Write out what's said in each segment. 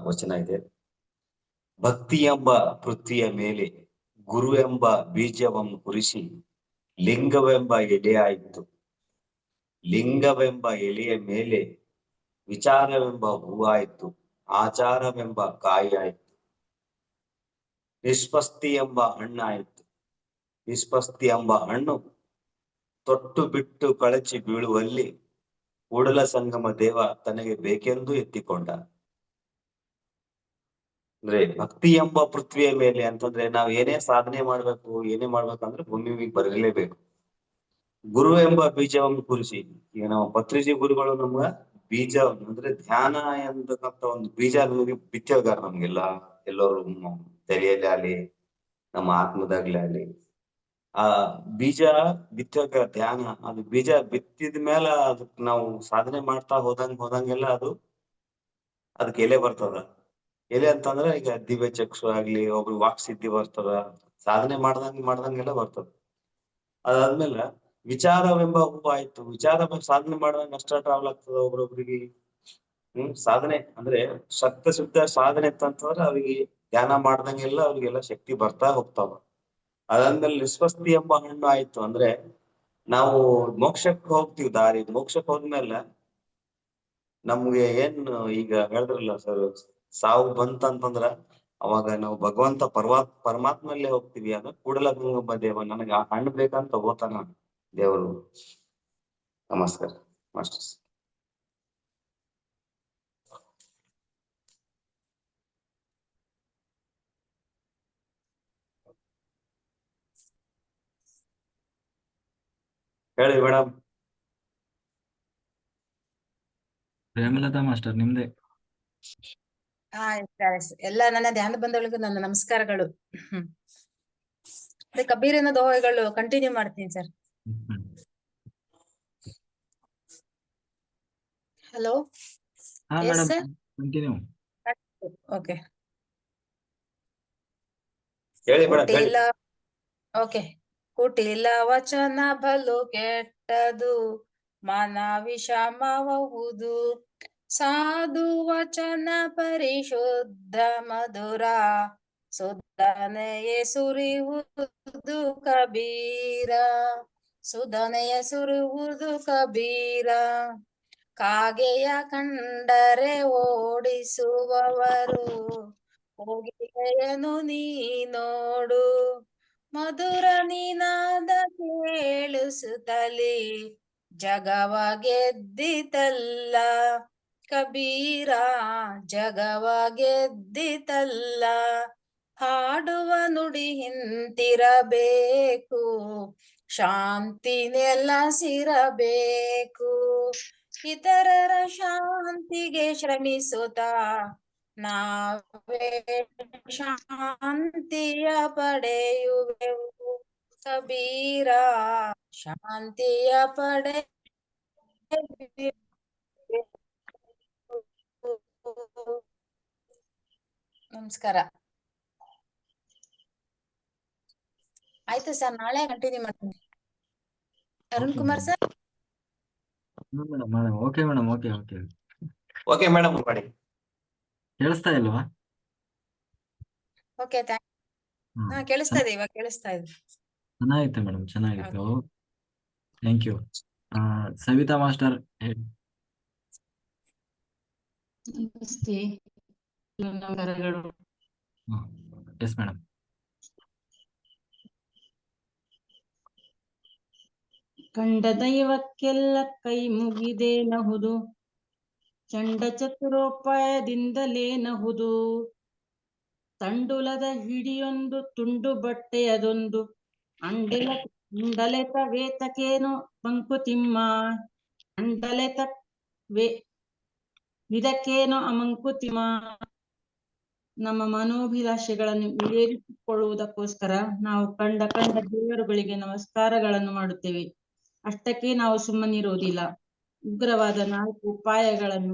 ವಚನ ಇದೆ. ಭಕ್ತಿ ಎಂಬ ಪೃಥ್ವಿಯ ಮೇಲೆ ಗುರು ಎಂಬ ಬೀಜವನ್ನು ಕುರಿಸಿ ಲಿಂಗವೆಂಬ ಎಲೆಯಾಯಿತು. ಲಿಂಗವೆಂಬ ಎಲೆಯ ಮೇಲೆ ವಿಚಾರವೆಂಬ ಹೂವಾಯಿತು. ಆಚಾರವೆಂಬ ಕಾಯಿಯಾಯಿತು. ನಿಷ್ಪಸ್ತಿ ಎಂಬ ಹಣ್ಣಾಯಿತು. ನಿಷ್ಪಸ್ತಿ ಎಂಬ ಹಣ್ಣು ತೊಟ್ಟು ಬಿಟ್ಟು ಕಳಚಿ ಬೀಳುವಲ್ಲಿ ಕೂಡಲ ಸಂಗಮ ದೇವ ತನಗೆ ಬೇಕೆಂದು ಎತ್ತಿಕೊಂಡ. ಅಂದ್ರೆ ಭಕ್ತಿ ಎಂಬ ಪೃಥ್ವಿಯ ಮೇಲೆ ಅಂತಂದ್ರೆ ನಾವ್ ಏನೇ ಸಾಧನೆ ಮಾಡ್ಬೇಕು, ಏನೇ ಮಾಡ್ಬೇಕಂದ್ರೆ ಭೂಮಿಗೆ ಬರಲೇಬೇಕು. ಗುರು ಎಂಬ ಬೀಜವನ್ನು ಕುರಿಸಿ, ಈಗ ನಾವು ಪತ್ರಿಜಿ ಗುರುಗಳು ನಮ್ಗ ಬೀಜ ಅಂದ್ರೆ ಧ್ಯಾನ ಎಂದಕ್ಕಂತ ಒಂದು ಬೀಜ ನಮಗೆ ಬಿತ್ತಿ ಹೋಗಾರ ನಮ್ಗೆಲ್ಲ. ಎಲ್ಲರೂ ತಲೆಯಲ್ಲಿ ಆಗ್ಲಿ, ನಮ್ಮ ಆತ್ಮದಾಗ್ಲಿ ಆಗ್ಲಿ ಆ ಬೀಜ ಬಿತ್ತೋಕ ಧ್ಯಾನ, ಅದು ಬೀಜ ಬಿತ್ತಿದ ಮೇಲ ಅದಕ್ ನಾವು ಸಾಧನೆ ಮಾಡ್ತಾ ಹೋದಂಗೆಲ್ಲ ಅದಕ್ಕೆ ಎಲೆ ಬರ್ತದ. ಎಲೆ ಅಂತಂದ್ರ ಈಗ ದಿವ್ಯ ಚಕ್ಷು ಆಗ್ಲಿ, ಒಬ್ರು ವಾಕ್ ಸಿದ್ಧಿ ಬರ್ತದ, ಸಾಧನೆ ಮಾಡ್ದಂಗೆಲ್ಲ ಬರ್ತದ. ಅದಾದ್ಮೇಲೆ ವಿಚಾರವೆಂಬ ಹೂವು ಆಯ್ತು. ವಿಚಾರ ಸಾಧನೆ ಮಾಡ್ದಂಗ ಅಷ್ಟ ಟ್ರಾವೆಲ್ ಆಗ್ತದ ಒಬ್ರೊಬ್ರಿಗೆ. ಸಾಧನೆ ಅಂದ್ರೆ ಶುದ್ಧ ಸಾಧನೆ ಅಂತಂತಂದ್ರ ಅವ್ರಿಗೆ ಧ್ಯಾನ ಮಾಡ್ದಂಗೆಲ್ಲ ಅವ್ರಿಗೆಲ್ಲ ಶಕ್ತಿ ಬರ್ತಾ ಹೋಗ್ತಾವ. ಅದಾದ್ಮೇಲೆ ನಿಸ್ವಸ್ತಿ ಎಂಬ ಹಣ್ಣು ಆಯ್ತು. ಅಂದ್ರೆ ನಾವು ಮೋಕ್ಷಕ್ಕೆ ಹೋಗ್ತೀವಿ, ದಾರಿ ಮೋಕ್ಷಕ್ಕೆ ಹೋದ್ಮೇಲೆ ನಮ್ಗೆ ಈಗ ಹೇಳಿದ್ರಲ್ಲ ಸರ್, ಸಾವು ಬಂತಂತಂದ್ರ ಅವಾಗ ನಾವು ಭಗವಂತ ಪರಮಾತ್ಮಲ್ಲೇ ಹೋಗ್ತೀವಿ. ಅದ ಕೂಡಲ ಸಂಗಮ ದೇವ ನನಗೆ ಆ ಹಣ್ಣು ಬೇಕಂತ ತಗೋತಾನ ದೇವರು. ನಮಸ್ಕಾರ ಮಾಸ್ಟರ್ಸ್. ಹೇಳಿ ಮೇಡಮ್. ಪ್ರೇಮಲತಾ ಮಾಸ್ಟರ್ ನಿಮ್ದೆ. ಎಲ್ಲ ನನ್ನ ಧ್ಯಾನ ಬಂಧುಗಳಿಗೂ ನನ್ನ ನಮಸ್ಕಾರಗಳು. ಕಬೀರಿನ ದೋಹೆಗಳು ಕಂಟಿನ್ಯೂ ಮಾಡ್ತೀನಿ ಸರ್. Hello, okay. ಓಕೆ. ಕುಟಿಲ ವಚನ ಬಲು ಕೆಟ್ಟದು, ಮನ ವಿಷಮಬಹುದು. ಸಾಧು ವಚನ ಪರಿಶುದ್ಧ ಮಧುರ, ಸುಧನೆಯ ಸುರಿಯುವುದು ಕಬೀರ. ಸುಧನೆಯ ಸುರಿಯುವುದು ಕಬೀರ. ಕಾಗೆಯ ಕಂಡರೆ ಓಡಿಸುವವರು, ಹೋಗಿಗೆಯನು ನೀ ನೋಡು. ಮಧುರ ನಿನಾದ ಕೇಳಿಸುತ್ತಲೇ ಜಗವ ಗೆದ್ದಿತಲ್ಲ ಕಬೀರ, ಜಗವ ಗೆದ್ದಿತಲ್ಲ. ಹಾಡುವ ನುಡಿ ಹಿಂತಿರಬೇಕು, ಶಾಂತಿ ನೆಲಸಿರಬೇಕು. ಇತರರ ಶಾಂತಿಗೆ ಶ್ರಮಿಸುತ್ತಾ ನಾವೇ ಶಾಂತಿಯ ಪಡೆಯುವೆವು ಕಬೀರ, ಶಾಂತಿಯ ಪಡೆ. ನಮಸ್ಕಾರ. ಆಯ್ತು ಸರ್, ನಾಳೆ ಕಂಟಿನ್ಯೂ ಮಾಡ್ತೀನಿ. Arun Kumar sir. Okay madam, okay madam ಮಾಡಿ. ಕೇಳಿಸ್ತಾ ಇಲ್ವಾ? ಓಕೆ, ಕೇಳಿಸ್ತಾ ಇದೆ, ಇವಾಗ ಕೇಳಿಸ್ತಾ ಇದೆ. ಚೆನ್ನಾಗಿತ್ತು ಮೇಡಮ್, ಚೆನ್ನಾಗಿತ್ತು. Thank you. ಸವಿತಾ ಮಾಸ್ಟರ್ ಹೇಳಿ. ನಮಸ್ತೆ. Yes madam. ಕಂಡ ದೈವಕ್ಕೆಲ್ಲ ಕೈ ಮುಗಿದೇನಹುದು, ಚಂಡ ಚತುರೋಪಾಯದಿಂದಲೇನಹುದು. ತಂಡುಲದ ಹಿಡಿಯೊಂದು ತುಂಡು ಬಟ್ಟೆಯದೊಂದು, ಅಂಡಲೆತ ವೇತಕೇನು ಮಂಕುತಿಮ್ಮ. ಅಂಡಲೆತ ವಿದಕೇನೋ ಅಮಂಕುತಿಮ್ಮ. ನಮ್ಮ ಮನೋಭಿಲಾಷೆಗಳನ್ನು ಈಡೇರಿಸಿಕೊಳ್ಳುವುದಕ್ಕೋಸ್ಕರ ನಾವು ಕಂಡ ದೇವರುಗಳಿಗೆ ನಮಸ್ಕಾರಗಳನ್ನು ಮಾಡುತ್ತೇವೆ. ಅಷ್ಟಕ್ಕೆ ನಾವು ಸುಮ್ಮನಿರುವುದಿಲ್ಲ. ಉಗ್ರವಾದ 4 ಉಪಾಯಗಳನ್ನು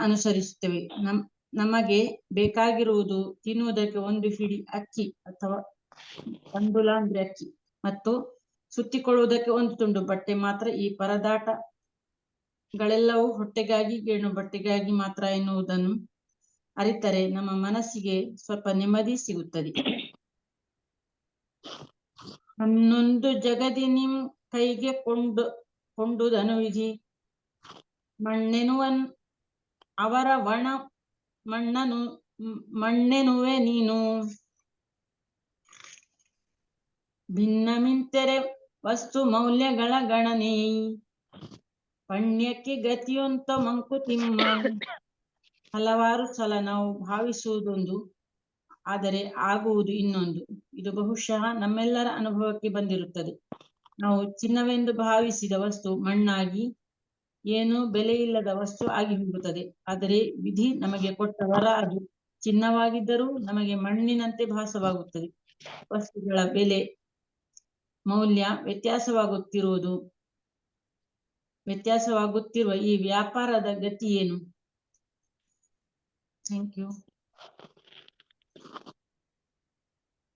ಅನುಸರಿಸುತ್ತೇವೆ. ನಮಗೆ ಬೇಕಾಗಿರುವುದು ತಿನ್ನುವುದಕ್ಕೆ 1 ಹಿಡಿ ಅಕ್ಕಿ ಅಥವಾ ತಂಡುಲ ಅಂದ್ರೆ ಅಕ್ಕಿ, ಮತ್ತು ಸುತ್ತಿಕೊಳ್ಳುವುದಕ್ಕೆ 1 ತುಂಡು ಬಟ್ಟೆ ಮಾತ್ರ. ಈ ಪರದಾಟ ಗಳೆಲ್ಲವೂ ಹೊಟ್ಟೆಗಾಗಿ ಗೇಣು ಬಟ್ಟೆಗಾಗಿ ಮಾತ್ರ ಎನ್ನುವುದನ್ನು ಅರಿತರೆ ನಮ್ಮ ಮನಸ್ಸಿಗೆ ಸ್ವಲ್ಪ ನೆಮ್ಮದಿ ಸಿಗುತ್ತದೆ. ಹನ್ನೊಂದು ಜಗದಿ ನಿಮ್ ಕೈಗೆ ಕೊಂಡುದನು ವಿಧಿ ಮಣ್ಣೆನುವನ್ ಅವರ ವಣ ಮಣ್ಣೆನುವೆ ನೀನು ಭಿನ್ನ ಮಿಂತೆರೆ ವಸ್ತು ಮೌಲ್ಯಗಳ ಗಣನೆ ಪಣ್ಯಕ್ಕೆ ಗತಿಯೊಂತ ಮಂಕುತಿಮ್ಮ. ಹಲವಾರು ಸಲ ನಾವು ಭಾವಿಸುವುದೊಂದು, ಆದರೆ ಆಗುವುದು ಇನ್ನೊಂದು. ಇದು ಬಹುಶಃ ನಮ್ಮೆಲ್ಲರ ಅನುಭವಕ್ಕೆ ಬಂದಿರುತ್ತದೆ. ನಾವು ಚಿನ್ನವೆಂದು ಭಾವಿಸಿದ ವಸ್ತು ಮಣ್ಣಾಗಿ ಏನು ಬೆಲೆಯಿಲ್ಲದ ವಸ್ತು ಆಗಿ ಹೋಗುತ್ತದೆ. ಆದರೆ ವಿಧಿ ನಮಗೆ ಕೊಟ್ಟ ವರ ಅದು ಚಿನ್ನವಾಗಿದ್ದರೂ ನಮಗೆ ಮಣ್ಣಿನಂತೆ ಭಾಸವಾಗುತ್ತದೆ. ವಸ್ತುಗಳ ಬೆಲೆ ಮೌಲ್ಯ ವ್ಯತ್ಯಾಸವಾಗುತ್ತಿರುವ ಈ ವ್ಯಾಪಾರದ ಗತಿ ಏನು? Thank you.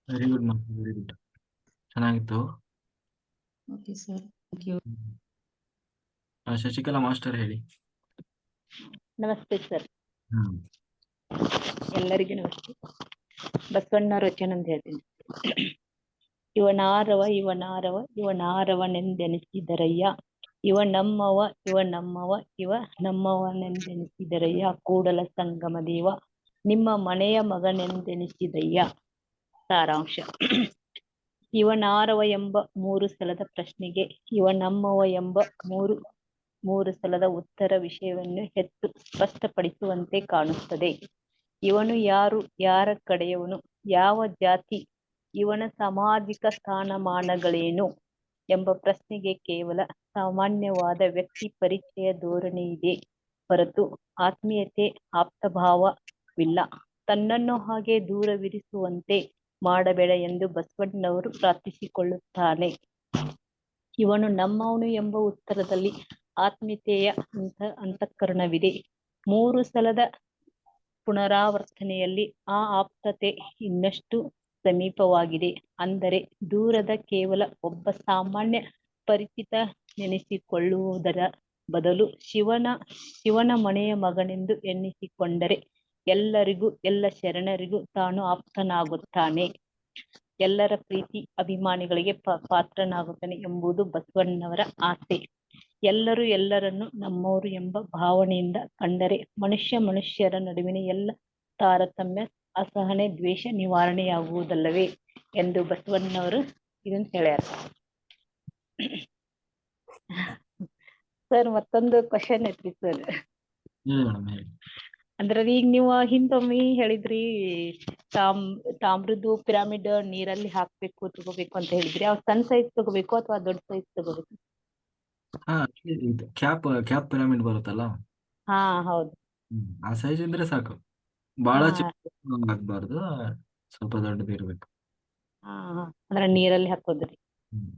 Very good master, very good. ಚೆನ್ನಾಗಿತ್ತು. Okay sir, thank you. Shashikala master ಹೇಳಿ. ನಮಸ್ತೆ ಸರ್, ಹ್ಮ್ ಎಲ್ಲರಿಗೂ ನಮಸ್ತೆ. ಬಸವಣ್ಣ ರಚನೆ ಅಂತ ಹೇಳ್ತೀನಿ. ಇವನಾರವನೆಂದೆನಿಸಿದರಯ್ಯ, ಇವ ನಮ್ಮವನೆಂದೆನಿಸಿದರಯ್ಯ, ಕೂಡಲ ಸಂಗಮ ದೇವ ನಿಮ್ಮ ಮನೆಯ ಮಗನೆಂದೆನಿಸಿದಯ್ಯ. ಸಾರಾಂಶ: ಇವನಾರವ ಎಂಬ 3 ಸಲದ ಪ್ರಶ್ನೆಗೆ ಇವ ನಮ್ಮವ ಎಂಬ ಮೂರು ಸಲದ ಉತ್ತರ ವಿಷಯವನ್ನು ಹೆಚ್ಚು ಸ್ಪಷ್ಟಪಡಿಸುವಂತೆ ಕಾಣುತ್ತದೆ. ಇವನು ಯಾರು, ಯಾರ ಕಡೆಯವನು, ಯಾವ ಜಾತಿ, ಇವನ ಸಾಮಾಜಿಕ ಸ್ಥಾನಮಾನಗಳೇನು ಎಂಬ ಪ್ರಶ್ನೆಗೆ ಕೇವಲ ಸಾಮಾನ್ಯವಾದ ವ್ಯಕ್ತಿ ಪರಿಚಯ ಧೋರಣೆ ಇದೆ ಹೊರತು ಆತ್ಮೀಯತೆ, ಆಪ್ತಭಾವವಿಲ್ಲ. ತನ್ನನ್ನು ಹಾಗೆ ದೂರವಿರಿಸುವಂತೆ ಮಾಡಬೇಡ ಎಂದು ಬಸವಣ್ಣನವರು ಪ್ರಾರ್ಥಿಸಿಕೊಳ್ಳುತ್ತಾನೆ. ಇವನು ನಮ್ಮವನು ಎಂಬ ಉತ್ತರದಲ್ಲಿ ಆತ್ಮೀಯತೆಯ ಅಂತಃಕರಣವಿದೆ. 3 ಸಲದ ಪುನರಾವರ್ತನೆಯಲ್ಲಿ ಆ ಆಪ್ತತೆ ಇನ್ನಷ್ಟು ಸಮೀಪವಾಗಿದೆ. ಅಂದರೆ ದೂರದ ಕೇವಲ ಒಬ್ಬ ಸಾಮಾನ್ಯ ಪರಿಚಿತ ನೆನೆಸಿಕೊಳ್ಳುವುದರ ಬದಲು ಶಿವನ ಮನೆಯ ಮಗನೆಂದು ಎನ್ನಿಸಿಕೊಂಡರೆ ಎಲ್ಲರಿಗೂ, ಎಲ್ಲ ಶರಣರಿಗೂ ತಾನು ಆಪ್ತನಾಗುತ್ತಾನೆ, ಎಲ್ಲರ ಪ್ರೀತಿ ಅಭಿಮಾನಿಗಳಿಗೆ ಪಾತ್ರನಾಗುತ್ತಾನೆ ಎಂಬುದು ಬಸವಣ್ಣನವರ ಆಸೆ. ಎಲ್ಲರೂ ಎಲ್ಲರನ್ನು ನಮ್ಮವರು ಎಂಬ ಭಾವನೆಯಿಂದ ಕಂಡರೆ ಮನುಷ್ಯರ ನಡುವಿನ ಎಲ್ಲ ತಾರತಮ್ಯ, ಅಸಹನೆ, ದ್ವೇಷ ನಿವಾರಣೆಯಾಗುವುದಲ್ಲವೇ ಎಂದು ಬಸವಣ್ಣನವರು ಇದನ್ನ ಹೇಳ್ಯಾರ. ಸರ್, ಮತ್ತೊಂದು ಕ್ವಶನ್ ಐತ್ರಿ ಸರ್. ಹೇಳಿ ಮೇಡಮ್, ಹೇಳಿ. ಅಂದ್ರೆ ಈಗ ನೀವು ಹಿಂದೊಮ್ಮೆ ಹೇಳಿದ್ರಿ ತಾಮ್ರದ್ದು ಪಿರಾಮಿಡ್ ನೀರಲ್ಲಿ ಹಾಕ್ಬೇಕು ತಗೋಬೇಕು ಅಂತ ಹೇಳಿದ್ರಿ. ಅವ್ ಸಣ್ಣ ಸೈಜ್ ತಗೋಬೇಕು ಅಥವಾ ದೊಡ್ಡ ಸೈಜ್ ತಗೋಬೇಕು? ಹಾ, ಕ್ಯಾಪ್ ಪಿರಮಿಡ್ ಬರುತ್ತಲ್ಲ, ಹಾ, ಹೌದು. ಆ ಸೈಜ್ ಇದ್ರೆ ಸಾಕು. ಬಹಳ ಹಾ, ಚಿಕ್ಕ ಆಗ್ಬಾರ್ದು, ಸ್ವಲ್ಪ ದೊಡ್ಡದು ಇರ್ಬೇಕು. ಹಾ, ಅಂದ್ರೆ ನೀರಲ್ಲಿ ಹಾಕೋದ್ರಿ. ಹ್ಮ್.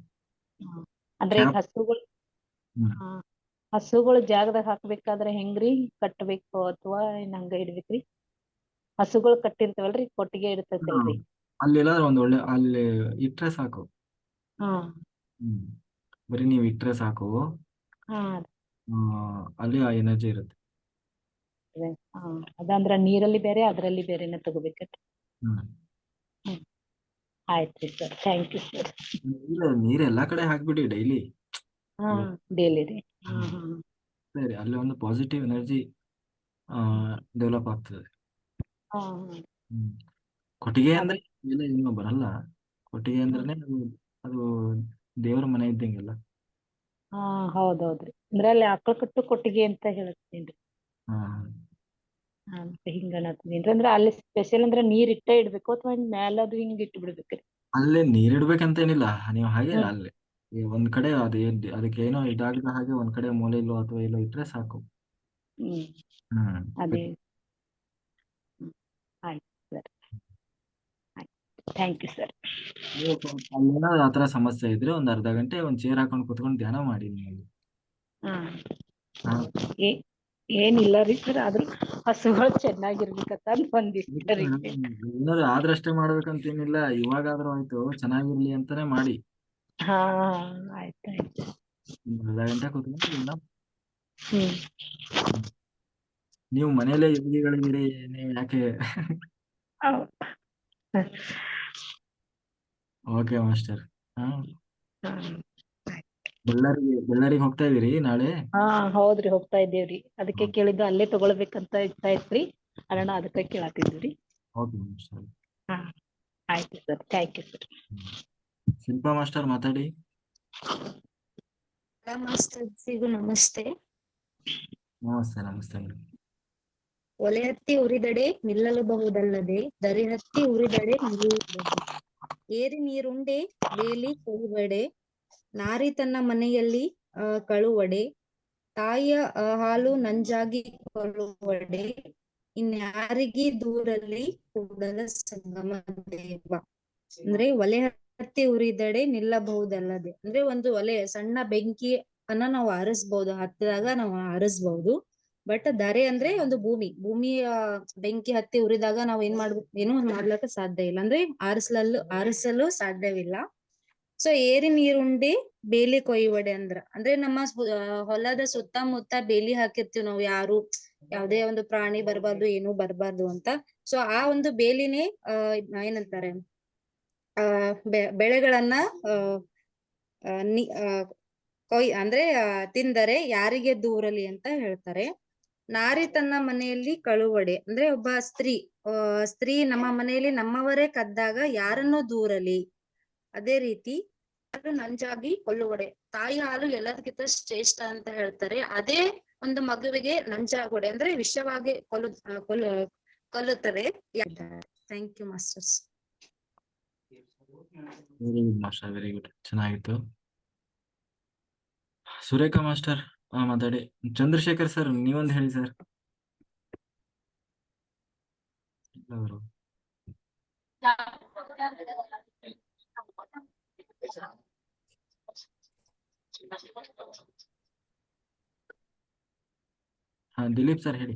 ಅಂದ್ರೆ ಈಗ ಕ್ಯಾಪ್ ಹಸುಗಳು ಜಾಗದಾಗ ಹಾಕ್ಬೇಕಾದ್ರೆ ಹೆಂಗ್ರಿ ಕಟ್ಟಬೇಕು ಅಥವಾ ಹಂಗ ಇಡ್ಬೇಕ್ರಿ? ಹಸುಗಳು ಕಟ್ಟಿರ್ತವಲ್ರಿ, ಕೊಟ್ಟಿಗೆ ಇರ್ತೈತಲ್ರಿ. ಅಲ್ಲೆಲ್ಲಾದ್ರೂ ಅಲ್ಲಿ ಇಟ್ರೆ ಸಾಕು. ಹಾ, ಬರೀ ನೀವು ಇಟ್ರೆ ಸಾಕು, ಹಾ, ಅಲ್ಲಿ ಆ ಎನರ್ಜಿ ಇರುತ್ತೆ. ಅದಂದ್ರ ನೀರಲ್ಲಿ ಬೇರೆ ಅದ್ರಲ್ಲಿ ಬೇರೆನೆ ತಗೋಬೇಕಟ್ರಿ. ಆಯ್ತ್ರಿ ಸರ್, ಥ್ಯಾಂಕ್ ಯು ಸರ್. ನೀರ್ ಎಲ್ಲಾ ಕಡೆ ಹಾಕ್ಬಿಡಿ ಡೈಲಿ. ಡೈಲಿ ರೀ. ಸರಿ, ಅಲ್ಲಿ ಒಂದು ಪಾಸಿಟಿವ್ ಎನರ್ಜಿ ಡೆವಲಪ್ ಆಗ್ತದೆ. ಕೊಟ್ಟಿಗೆ ಅಂದ್ರೆ ಏನು ಬರಲ್ಲ. ಕೊಟ್ಟಿಗೆ ಅಂದ್ರೆ ಅದು ದೇವರ ಮನೆ ಇದ್ದಂಗೆಲ್ಲ. ಹೌದೌದ್ರಿ. ಅಂದ್ರೆ ಅಲ್ಲಿ ಆಕಳ ಕಟ್ಟು ಕೊಟ್ಟಿಗೆ ಅಂತ ಹೇಳ್ತೀನ್ರಿ. ಹಿಂಗ ಅನ್ನತ್ತೀನ್ರಿ. ಅಂದ್ರೆ ಅಲ್ಲಿ ಸ್ಪೆಷಲ್ ಅಂದ್ರೆ ನೀರ್ ಇಟ್ಟೇ ಇಡ್ಬೇಕು ಅಥವಾ ಮ್ಯಾಲ ಅದು ಹಿಂಗ್ ಇಟ್ಟು ಬಿಡ್ಬೇಕ್ರಿ? ಅಲ್ಲೇ ನೀರ್ ಇಡ್ಬೇಕಂತೇನಿಲ್ಲ, ನೀವು ಹಾಗೆ ಅಲ್ಲೇ ಒಂದ್ ಕಡೆ ಅದಕ್ಕೆ ಏನೋ ಇದಾಗದ ಹಾಗೆ ಒಂದ್ ಕಡೆ ಮೂಲೆಯಲ್ಲೋ ಅಥವಾ ಎಲ್ಲೋ ಇಟ್ರೆ ಸಾಕು. ಅದೇ. ಆಯ್ತು ಸರ್, ಥ್ಯಾಂಕ್ ಯು ಸರ್. ಅಲ್ಲೇನಾದ್ರು ಆತರ ಸಮಸ್ಯೆ ಇದ್ರೆ ಒಂದ್ ಅರ್ಧ ಗಂಟೆ ಒಂದ್ ಚೇರ್ ಹಾಕೊಂಡು ಕುತ್ಕೊಂಡು ಧ್ಯಾನ ಮಾಡಿ ನೀವು. ಏನಿಲ್ಲ ರೀ ಸರ್, ಆದ್ರೂ ಹಸುಗಳು ಚೆನ್ನಾಗಿರ್ಬೇಕಂತ ಬಂದಿರ್ತಾರೆ. ಏನಾದ್ರು ಆದ್ರಷ್ಟೇ ಮಾಡ್ಬೇಕಂತೇನಿಲ್ಲ, ಇವಾಗಾದ್ರೂ ಆಯ್ತು, ಚೆನ್ನಾಗಿರ್ಲಿ ಅಂತಾನೆ ಮಾಡಿ. ಹಾ, ಆಯ್ತಾಯ್ತು. ಅರ್ಧ ಗಂಟೆ ಕುತ್ಕೊಂಡು ಹ್ಮ್ ನೀವು ಮನೇಲೆ ಯೋಗಿಗಳಿದ್ದೀರಿ, ನೀವು ಯಾಕೆ? ಹೌದ್. Okay master. ಹಾ, ಹ್ಮ್. ಬಳ್ಳಾರಿಗೆ ಹೋಗ್ತಾ ಇದೀರಿ ನಾಳೆ? ಹಾ ಹೌದ್ರಿ, ಹೋಗ್ತಾ ಇದ್ದೇವ್ರಿ. ಅದಕ್ಕೆ ಕೇಳಿದ್ದು, ಅಲ್ಲೇ ತಗೊಳ್ಬೇಕಂತ ಇಷ್ಟ ಐತ್ರಿ. ಅಲ್ಲಣ್ಣ ಅದಕ್ಕೆ ಕೇಳತ್ತಿದ್ವಿ. Okay master. ಹಾ ಆಯ್ತು sir, thank you sir. Shilpa master ಮಾತಾಡಿ. ಮಾಸ್ಟರ್ಸಿಗೂ ನಮಸ್ತೆ. ನಮಸ್ತೆ ನಮಸ್ತೆ ಮೇಡಮ್. ಒಲೆ ಹತ್ತಿ ಉರಿದಡೆ ನಿಲ್ಲಲಬಹುದಲ್ಲದೆ, ದರೆ ಹತ್ತಿ ಉರಿದಡೆ ನಿಲ್ಲಬಹುದು. ಏರಿ ನೀರುಂಡೆ ಬೇಲಿ ಕೊಳುವಡೆ, ನಾರಿ ತನ್ನ ಮನೆಯಲ್ಲಿ ಕಳುವಡೆ, ತಾಯಿಯ ಹಾಲು ನಂಜಾಗಿ ಕೊಳುವಡೆ, ಇನ್ಯಾರಿಗಿ ದೂರಲ್ಲಿ ಕೂಡಲ ಸಂಗಮ ದೇವ. ಅಂದ್ರೆ ಒಲೆ ಹತ್ತಿ ಉರಿದಡೆ ನಿಲ್ಲಬಹುದಲ್ಲದೆ, ಅಂದ್ರೆ ಒಂದು ಒಲೆ ಸಣ್ಣ ಬೆಂಕಿ ಅನ್ನ ನಾವು ಆರಿಸ್ಬಹುದು, ಹತ್ತಿದಾಗ ನಾವು ಆರಿಸ್ಬಹುದು. ಬಟ್ ದರೆ ಅಂದ್ರೆ ಒಂದು ಭೂಮಿಯ ಬೆಂಕಿ ಹತ್ತಿ ಉರಿದಾಗ ನಾವ್ ಏನು ಮಾಡ್ಲಕ್ಕ ಸಾಧ್ಯ ಇಲ್ಲ, ಅಂದ್ರೆ ಆರಿಸಲು ಸಾಧ್ಯವಿಲ್ಲ. ಸೊ ಏರಿ ನೀರುಂಡಿ ಬೇಲಿ ಕೊಯ್ಯುವಡೆ ಅಂದ್ರೆ ನಮ್ಮ ಹೊಲದ ಸುತ್ತಮುತ್ತ ಬೇಲಿ ಹಾಕಿರ್ತೀವಿ ನಾವು, ಯಾವ್ದೇ ಒಂದು ಪ್ರಾಣಿ ಬರ್ಬಾರ್ದು, ಏನು ಬರ್ಬಾರ್ದು ಅಂತ. ಸೊ ಆ ಒಂದು ಬೇಲಿನೇ ಏನಂತಾರೆ, ಬೆಳೆಗಳನ್ನ ಅಂದ್ರೆ ತಿಂದರೆ ಯಾರಿಗೆ ದೂರಲಿ ಅಂತ ಹೇಳ್ತಾರೆ. ನಾರಿ ತನ್ನ ಮನೆಯಲ್ಲಿ ಕಳುವಡೆ ಅಂದ್ರೆ ಒಬ್ಬ ಸ್ತ್ರೀ ನಮ್ಮ ಮನೆಯಲ್ಲಿ ನಮ್ಮವರೇ ಕದ್ದಾಗ ಯಾರನ್ನು ದೂರಲಿ. ಅದೇ ರೀತಿ ಅದು ನಂಜಾಗಿ ಕೊಲ್ಲುವಡೆ, ತಾಯಿ ಹಾಲು ಎಲ್ಲದಕ್ಕಿಂತ ಶ್ರೇಷ್ಠ ಅಂತ ಹೇಳ್ತಾರೆ. ಅದೇ ಒಂದು ಮಗುವಿಗೆ ನಂಜಾಗುವಡೆ ಅಂದ್ರೆ ವಿಷವಾಗಿ ಕೊಲ್ಲುತ್ತದೆ. Thank you masters. Very good master, very good, ಚೆನ್ನಾಗಿತ್ತು. ಸುರೇಖಾ ಮಾಸ್ಟರ್ ಮಾತಾಡಿ. ಚಂದ್ರಶೇಖರ್ ಸರ್ ನೀವೊಂದು ಹೇಳಿ ಸರ್. ಅವರು ಹಾ, ದಿಲೀಪ್ ಸರ್ ಹೇಳಿ.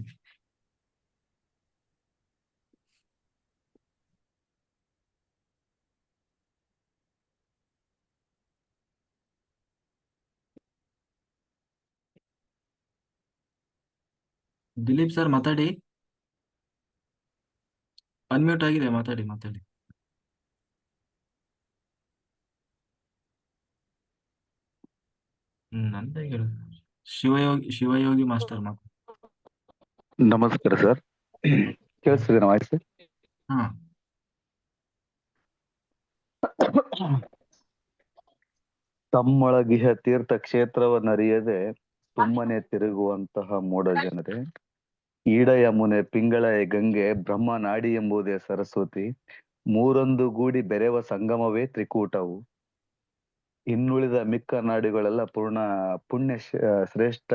ದಿಲೀಪ್ ಸರ್ ಮಾತಾಡಿ. ಅನ್ಮ್ಯೂಟ್ ಆಗಿದೆ, ಮಾತಾಡಿ. ನಂದೇ ಹೇಳು. ಶಿವಯೋಗಿ ಮಾಸ್ಟರ್ ಮಾತಾಡಿ. ನಮಸ್ಕಾರ ಸರ್, ಕೇಳಿಸ್ತಿದೆ ವಾಯ್ಸ್? ಹಾ, ತಮ್ಮೊಳಗಿಹ ತೀರ್ಥ ಕ್ಷೇತ್ರವನ್ನರಿಯದೆ ಸುಮ್ಮನೆ ತಿರುಗುವಂತಹ ಮೂಢ ಜನರೇ, ಈಡ ಯಮುನೆ ಪಿಂಗಳಯ ಗಂಗೆ ಬ್ರಹ್ಮ ನಾಡಿ ಎಂಬುದೇ ಸರಸ್ವತಿ, ಮೂರೊಂದು ಗೂಡಿ ಬೆರೆವ ಸಂಗಮವೇ ತ್ರಿಕೂಟವು. ಇನ್ನುಳಿದ ಮಿಕ್ಕ ನಾಡುಗಳೆಲ್ಲ ಪುಣ್ಯ ಶ್ರೇಷ್ಠ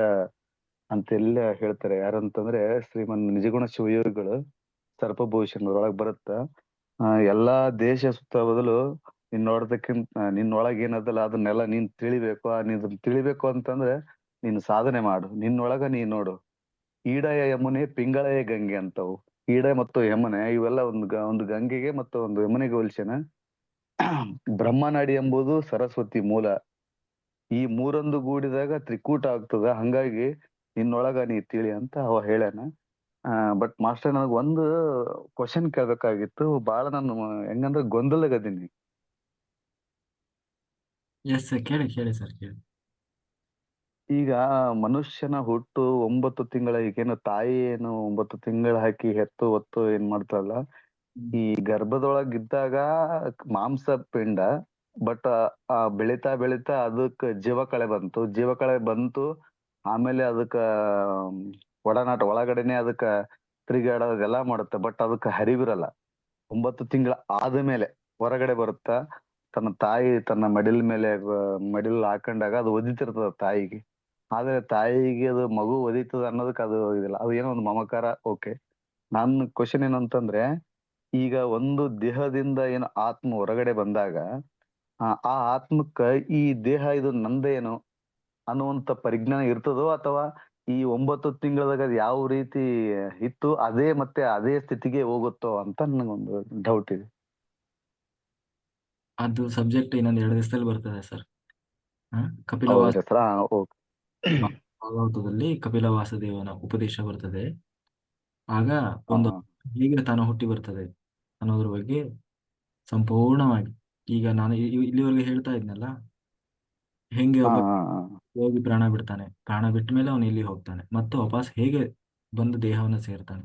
ಅಂತೆಲ್ಲ ಹೇಳ್ತಾರೆ. ಯಾರಂತಂದ್ರೆ ಶ್ರೀಮನ್ ನಿಜಗುಣ ಶಿವಯೋಗಿಗಳು ಸರ್ಪಭೂಷಣ್ ಒಳಗ್ ಬರುತ್ತ, ಎಲ್ಲಾ ದೇಶ ಸುತ್ತ ಬದಲು ನಿನ್ನೊಳಗ ಏನದಲ್ಲ ಅದನ್ನೆಲ್ಲ ನೀನ್ ತಿಳಿಬೇಕು. ನೀನ್ ತಿಳಿಬೇಕು ಅಂತಂದ್ರೆ ನೀನ್ ಸಾಧನೆ ಮಾಡು, ನಿನ್ನೊಳಗ ನೀನ್ ನೋಡು. ಈಡಯ ಯಮುನೆ ಪಿಂಗಳಯ ಗಂಗೆ ಅಂತವು. ಈಡ ಮತ್ತು ಯಮುನೆ ಇವೆಲ್ಲ ಒಂದು ಗಂಗೆಗೆ ಮತ್ತು ಒಂದು ಯಮುನೆಗೆ ಹೋಲಿಸ್ಯಾನ. ಬ್ರಹ್ಮನಾಡಿ ಎಂಬುದು ಸರಸ್ವತಿ ಮೂಲ. ಈ ಮೂರೊಂದು ಗೂಡಿದಾಗ ತ್ರಿಕೂಟ ಆಗ್ತದ. ಹಂಗಾಗಿ ನಿನ್ನೊಳಗ ನೀ ತಿಳಿ ಅಂತ ಅವ ಹೇಳ್ಯಾನ. ಬಟ್ ಮಾಸ್ಟರ್, ನನಗ್ ಒಂದು ಕ್ವಶನ್ ಕೇಳ್ಬೇಕಾಗಿತ್ತು. ಬಹಳ ನಾನು ಹೆಂಗಂದ್ರೆ ಗೊಂದಲಗದೀನಿ. ಎಸ್ ಸರ್, ಕೇಳಿ ಸರ್, ಕೇಳಿ. ಈಗ ಮನುಷ್ಯನ ಹುಟ್ಟು 9 ತಿಂಗಳ, ಈಗೇನು ತಾಯಿ ಏನು 9 ತಿಂಗಳ ಹಾಕಿ ಹೆತ್ತು ಹೊತ್ತು ಏನ್ ಮಾಡ್ತಾರಲ್ಲ, ಈ ಗರ್ಭದೊಳಗಿದ್ದಾಗ ಮಾಂಸ ಪಿಂಡ. ಬಟ್ ಬೆಳಿತಾ ಬೆಳಿತಾ ಅದಕ್ಕೆ ಜೀವಕಳೆ ಬಂತು. ಆಮೇಲೆ ಅದಕ್ಕ ಒಡನಾಟ ಒಳಗಡೆನೆ ಅದಕ್ಕ ತಿರುಗಾಡೋದೆಲ್ಲ ಮಾಡುತ್ತೆ. ಬಟ್ ಅದಕ್ಕೆ ಹರಿವಿರಲ್ಲ. 9 ತಿಂಗಳ ಆದ್ಮೇಲೆ ಹೊರಗಡೆ ಬರುತ್ತಾ, ತನ್ನ ತಾಯಿ ತನ್ನ ಮಡಿಲ್ ಹಾಕೊಂಡಾಗ ಅದು ಒದಿತಿರ್ತದ ತಾಯಿಗೆ. ಆದ್ರೆ ತಾಯಿಗೆ ಅದು ಮಗು ಒದಿತದ ಅನ್ನೋದಕ್ಕೆ ಅದು ಇದಿಲ್ಲ, ಅದು ಏನೋ ಒಂದು ಮಮಕಾರ. ಓಕೆ, ನನ್ನ ಕ್ವಶನ್ ಏನಂತಂದ್ರೆ, ಈಗ ಒಂದು ದೇಹದಿಂದ ಏನು ಆತ್ಮ ಹೊರಗಡೆ ಬಂದಾಗ ಆ ಆತ್ಮಕ್ಕ ಈ ದೇಹ ಇದು ನಂದೇನು ಅನ್ನುವಂತ ಪರಿಜ್ಞಾನ ಇರ್ತದೋ, ಅಥವಾ ಈ 9 ತಿಂಗಳದಾಗ ಅದು ಯಾವ ರೀತಿ ಇತ್ತು ಮತ್ತೆ ಅದೇ ಸ್ಥಿತಿಗೆ ಹೋಗುತ್ತೋ ಅಂತ ನನಗೊಂದು ಡೌಟ್ ಇದೆ. ಅದು ಸಬ್ಜೆಕ್ಟ್ ಇನ್ನೊಂದು 2 ದಿವಸದಲ್ಲಿ ಬರ್ತದೆ ಸರ್. ಕಪಿಲವಾಸ್ತು ಭಾಗವತದಲ್ಲಿ ಕಪಿಲ ವಾಸುದೇವನ ಉಪದೇಶ ಬರ್ತದೆ. ಆಗ ಹಾ ಒಂದು ಹಾ ಹೇಗೆ ತಾನು ಹುಟ್ಟಿ ಬರ್ತದೆ ಅನ್ನೋದ್ರ ಬಗ್ಗೆ ಸಂಪೂರ್ಣವಾಗಿ, ಈಗ ನಾನು ಇಲ್ಲಿವರೆಗೆ ಹೇಳ್ತಾ ಇದ್ನಲ್ಲ, ಹೆಂಗೆ ಹಾ ಒಬ್ಬ ಹಾ ಹಾ ಹೋಗಿ ಪ್ರಾಣ ಬಿಡ್ತಾನೆ, ಪ್ರಾಣ ಬಿಟ್ಟ ಮೇಲೆ ಅವನು ಎಲ್ಲಿ ಹೋಗ್ತಾನೆ, ಮತ್ತು ವಾಪಸ್ ಹೇಗೆ ಬಂದು ದೇಹವನ್ನು ಸೇರ್ತಾನೆ,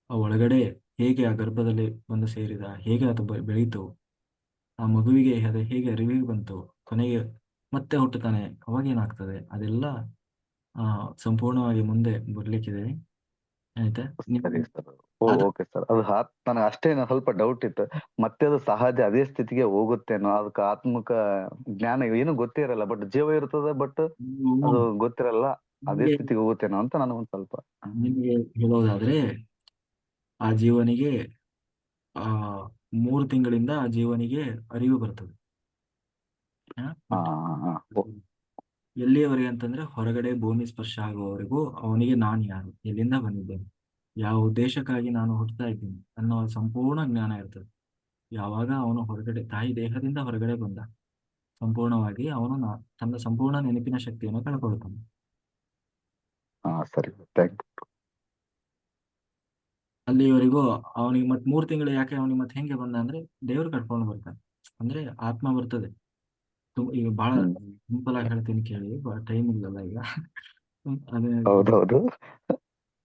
ಆ ಒಳಗಡೆ ಹೇಗೆ ಆ ಗರ್ಭದಲ್ಲಿ ಬಂದು ಸೇರಿದ, ಹೇಗೆ ಅದು ಬೆಳೀತು, ಆ ಮಗುವಿಗೆ ಅದು ಹೇಗೆ ಅರಿವಿಗೆ ಬಂತು, ಕೊನೆಗೆ ಮತ್ತೆ ಹುಟ್ಟುತ್ತಾನೆ, ಅವಾಗ ಏನಾಗ್ತದೆ, ಅದೆಲ್ಲ ಸಂಪೂರ್ಣವಾಗಿ ಮುಂದೆ ಬರ್ಲಿಕ್ಕಿದೆ. ಆಯ್ತಾ? ಸರಿ ಸರ್. ಅದು ಓಕೆ ಸರ್. ಅದು ನನಗೆ ಅಷ್ಟೇ ಸ್ವಲ್ಪ ಡೌಟ್ ಇತ್ತು. ಮತ್ತೆ ಅದು ಸಹಜ ಅದೇ ಸ್ಥಿತಿಗೆ ಹೋಗುತ್ತೇನೋ, ಅದಕ್ಕೆ ಆತ್ಮಕ ಜ್ಞಾನ ಏನು ಗೊತ್ತೇ ಇರಲ್ಲ, ಬಟ್ ಜೀವ ಇರ್ತದೆ, ಬಟ್ ಅದು ಗೊತ್ತಿರಲ್ಲ, ಅದೇ ನಿಮ್ಗೆ ಸ್ಥಿತಿಗೆ ಹೋಗುತ್ತೇನೋ ಅಂತ ನನಗೊಂದು ಸ್ವಲ್ಪ. ನಿಮ್ಗೆ ಹೇಳೋದಾದ್ರೆ, ಆ ಜೀವನಿಗೆ ಆ 3 ತಿಂಗಳಿಂದ ಆ ಜೀವನಿಗೆ ಅರಿವು ಬರ್ತದೆ. ಹಾ ಬಟ್ ಹಾ ಹಾ ಎಲ್ಲಿಯವರೆಗೆ ಅಂತಂದ್ರೆ, ಹೊರಗಡೆ ಭೂಮಿ ಸ್ಪರ್ಶ ಆಗುವವರೆಗೂ ಅವನಿಗೆ ನಾನು ಯಾರು, ಎಲ್ಲಿಂದ ಬಂದಿದ್ದೇನೆ, ಯಾವ ಉದ್ದೇಶಕ್ಕಾಗಿ ನಾನು ಹುಟ್ಟುತ್ತಾ ಇದ್ದೀನಿ ಅನ್ನೋ ಸಂಪೂರ್ಣ ಜ್ಞಾನ ಇರ್ತದೆ. ಯಾವಾಗ ಅವನು ಹೊರಗಡೆ ತಾಯಿ ದೇಹದಿಂದ ಹೊರಗಡೆ ಬಂದ, ಸಂಪೂರ್ಣವಾಗಿ ಅವನು ತನ್ನ ಸಂಪೂರ್ಣ ನೆನಪಿನ ಶಕ್ತಿಯನ್ನು ಕಳ್ಕೊಳ್ತಾನೆ. ಹಾ ಸರಿ, ಥ್ಯಾಂಕ್ ಯು. ಅಲ್ಲಿವರೆಗೂ ಅವನಿಗೆ ಮತ್ 3 ತಿಂಗಳು ಯಾಕೆ ಅವನಿಗೆ ಮತ್ತೆ ಹೆಂಗೆ ಬಂದ ಅಂದ್ರೆ, ದೇವ್ರು ಕರ್ಕೊಂಡು ಬರ್ತಾನೆ, ಅಂದ್ರೆ ಆತ್ಮ ಬರ್ತದೆ. ಈಗ ಬಹಳ ಹ್ಮ್ ಸಿಂಪಲ್ ಆಗಿ ಹೇಳ್ತೀನಿ ಕೇಳಿ, ಟೈಮ್ ಇಲ್ಲಲ್ಲ ಈಗ. ಅದೇ ಹೌದೌದು.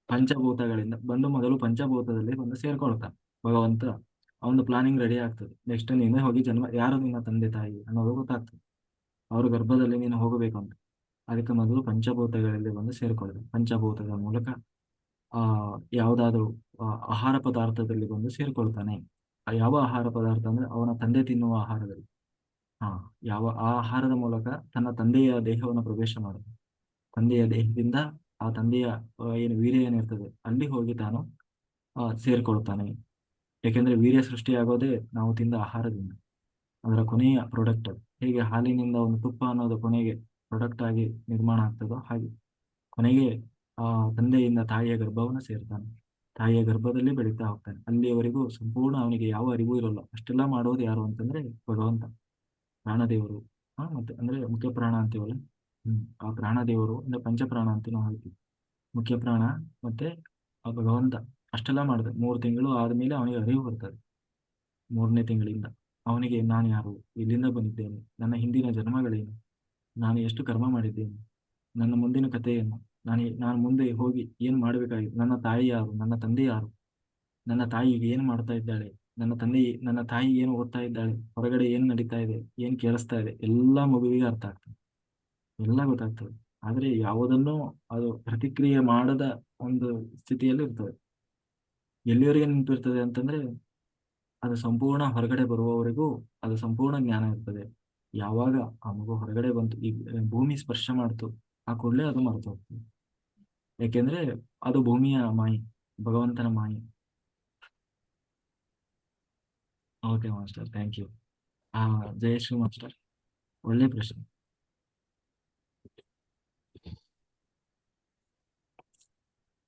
ಪಂಚಭೂತಗಳಿಂದ ಬಂದು ಮೊದಲು ಪಂಚಭೂತದಲ್ಲಿ ಬಂದು ಸೇರ್ಕೊಳ್ತಾನೆ ಭಗವಂತ. ಅವನು ಪ್ಲಾನಿಂಗ್ ರೆಡಿ ಆಗ್ತದೆ, ನೆಕ್ಸ್ಟ್ ನೀನೇ ಹೋಗಿ ಜನ್ಮ, ಯಾರು ನಿನ್ನ ತಂದೆ ತಾಯಿ ಅನ್ನೋದು ಗೊತ್ತಾಗ್ತದೆ, ಅವ್ರ ಗರ್ಭದಲ್ಲಿ ನೀನು ಹೋಗಬೇಕು ಅಂತ. ಅದಕ್ಕೆ ಮೊದಲು ಪಂಚಭೂತಗಳಲ್ಲಿ ಬಂದು ಸೇರ್ಕೊಳ್ತಾನೆ. ಪಂಚಭೂತದ ಮೂಲಕ ಯಾವುದಾದ್ರೂ ಆಹಾರ ಪದಾರ್ಥದಲ್ಲಿ ಬಂದು ಸೇರ್ಕೊಳ್ತಾನೆ. ಯಾವ ಆಹಾರ ಪದಾರ್ಥ ಅಂದ್ರೆ ಅವನ ತಂದೆ ತಿನ್ನುವ ಆಹಾರದಲ್ಲಿ. ಯಾವ ಆ ಆಹಾರದ ಮೂಲಕ ತನ್ನ ತಂದೆಯ ದೇಹವನ್ನು ಪ್ರವೇಶ ಮಾಡುತ್ತೆ. ತಂದೆಯ ದೇಹದಿಂದ ಆ ತಂದೆಯ ಏನು ವೀರ್ಯ ಏನಿರ್ತದೆ ಅಲ್ಲಿ ಹೋಗಿ ತಾನು ಸೇರ್ಕೊಳ್ತಾನೆ. ಯಾಕೆಂದ್ರೆ ವೀರ್ಯ ಸೃಷ್ಟಿಯಾಗೋದೇ ನಾವು ತಿಂದ ಆಹಾರದಿಂದ, ಅದರ ಕೊನೆಯ ಪ್ರಾಡಕ್ಟ್. ಹೇಗೆ ಹಾಲಿನಿಂದ ಒಂದು ತುಪ್ಪ ಅನ್ನೋದು ಕೊನೆಗೆ ಪ್ರಾಡಕ್ಟ್ ಆಗಿ ನಿರ್ಮಾಣ ಆಗ್ತದೋ, ಹಾಗೆ ಕೊನೆಗೆ ಆ ತಂದೆಯಿಂದ ತಾಯಿಯ ಗರ್ಭವನ್ನು ಸೇರ್ತಾನೆ. ತಾಯಿಯ ಗರ್ಭದಲ್ಲಿ ಬೆಳೀತಾ ಹೋಗ್ತಾನೆ. ಅಲ್ಲಿಯವರೆಗೂ ಸಂಪೂರ್ಣ ಅವನಿಗೆ ಯಾವ ಅರಿವು ಇರೋಲ್ಲ. ಅಷ್ಟೆಲ್ಲ ಮಾಡೋದು ಯಾರು ಅಂತಂದ್ರೆ ಭಗವಂತ, ಪ್ರಾಣದೇವರು. ಮತ್ತೆ ಅಂದ್ರೆ ಮುಖ್ಯ ಪ್ರಾಣ ಅಂತೀವಲ್ಲ, ಆ ಪ್ರಾಣದೇವರು ಅಂದ್ರೆ ಪಂಚಪ್ರಾಣ ಅಂತ ನಾವು ಹೇಳ್ತೀವಿ. ಮುಖ್ಯ ಪ್ರಾಣ ಮತ್ತೆ ಆ ಭಗವಂತ ಅಷ್ಟೆಲ್ಲ ಮಾಡಿದೆ. 3 ತಿಂಗಳು ಆದ್ಮೇಲೆ ಅವನಿಗೆ ಅರಿವು ಬರ್ತದೆ. 3ನೇ ತಿಂಗಳಿಂದ ಅವನಿಗೆ ನಾನು ಯಾರು, ಎಲ್ಲಿಂದ ಬಂದಿದ್ದೇನೆ, ನನ್ನ ಹಿಂದಿನ ಜನ್ಮಗಳೇನು, ನಾನು ಎಷ್ಟು ಕರ್ಮ ಮಾಡಿದ್ದೇನೆ, ನನ್ನ ಮುಂದಿನ ಕಥೆ ಏನು, ನಾನು ಮುಂದೆ ಹೋಗಿ ಏನ್ ಮಾಡ್ಬೇಕಾಗಿದೆ, ನನ್ನ ತಾಯಿ ಯಾರು, ನನ್ನ ತಂದೆ ಯಾರು, ನನ್ನ ತಾಯಿಗೆ ಏನ್ ಮಾಡ್ತಾ ಇದ್ದಾಳೆ, ನನ್ನ ತಾಯಿ ಏನು ಓದ್ತಾ ಇದ್ದಾಳೆ, ಹೊರಗಡೆ ಏನ್ ನಡೀತಾ ಇದೆ, ಏನ್ ಕೇಳಿಸ್ತಾ ಇದೆ, ಎಲ್ಲ ಮಗುವಿಗೆ ಅರ್ಥ ಆಗ್ತದೆ, ಎಲ್ಲ ಗೊತ್ತಾಗ್ತದೆ. ಆದ್ರೆ ಯಾವುದನ್ನೂ ಅದು ಪ್ರತಿಕ್ರಿಯೆ ಮಾಡದ ಒಂದು ಸ್ಥಿತಿಯಲ್ಲಿ ಇರ್ತದೆ. ಎಲ್ಲಿವರೆಗೆ ನಿಂತಿರ್ತದೆ ಅಂತಂದ್ರೆ, ಅದು ಸಂಪೂರ್ಣ ಹೊರಗಡೆ ಬರುವವರೆಗೂ ಅದು ಸಂಪೂರ್ಣ ಜ್ಞಾನ ಇರ್ತದೆ. ಯಾವಾಗ ಆ ಮಗು ಹೊರಗಡೆ ಬಂತು, ಈ ಭೂಮಿ ಸ್ಪರ್ಶ ಮಾಡ್ತು, ಆ ಕೂಡಲೇ ಅದು ಮರೆತು ಹೋಗ್ತದೆ. ಯಾಕೆಂದ್ರೆ ಅದು ಭೂಮಿಯ ಮಾಯಿ, ಭಗವಂತನ ಮಾಯಿ. Okay master, thank you. Jayashree master, ಒಳ್ಳೆ ಪ್ರಶ್ನೆ.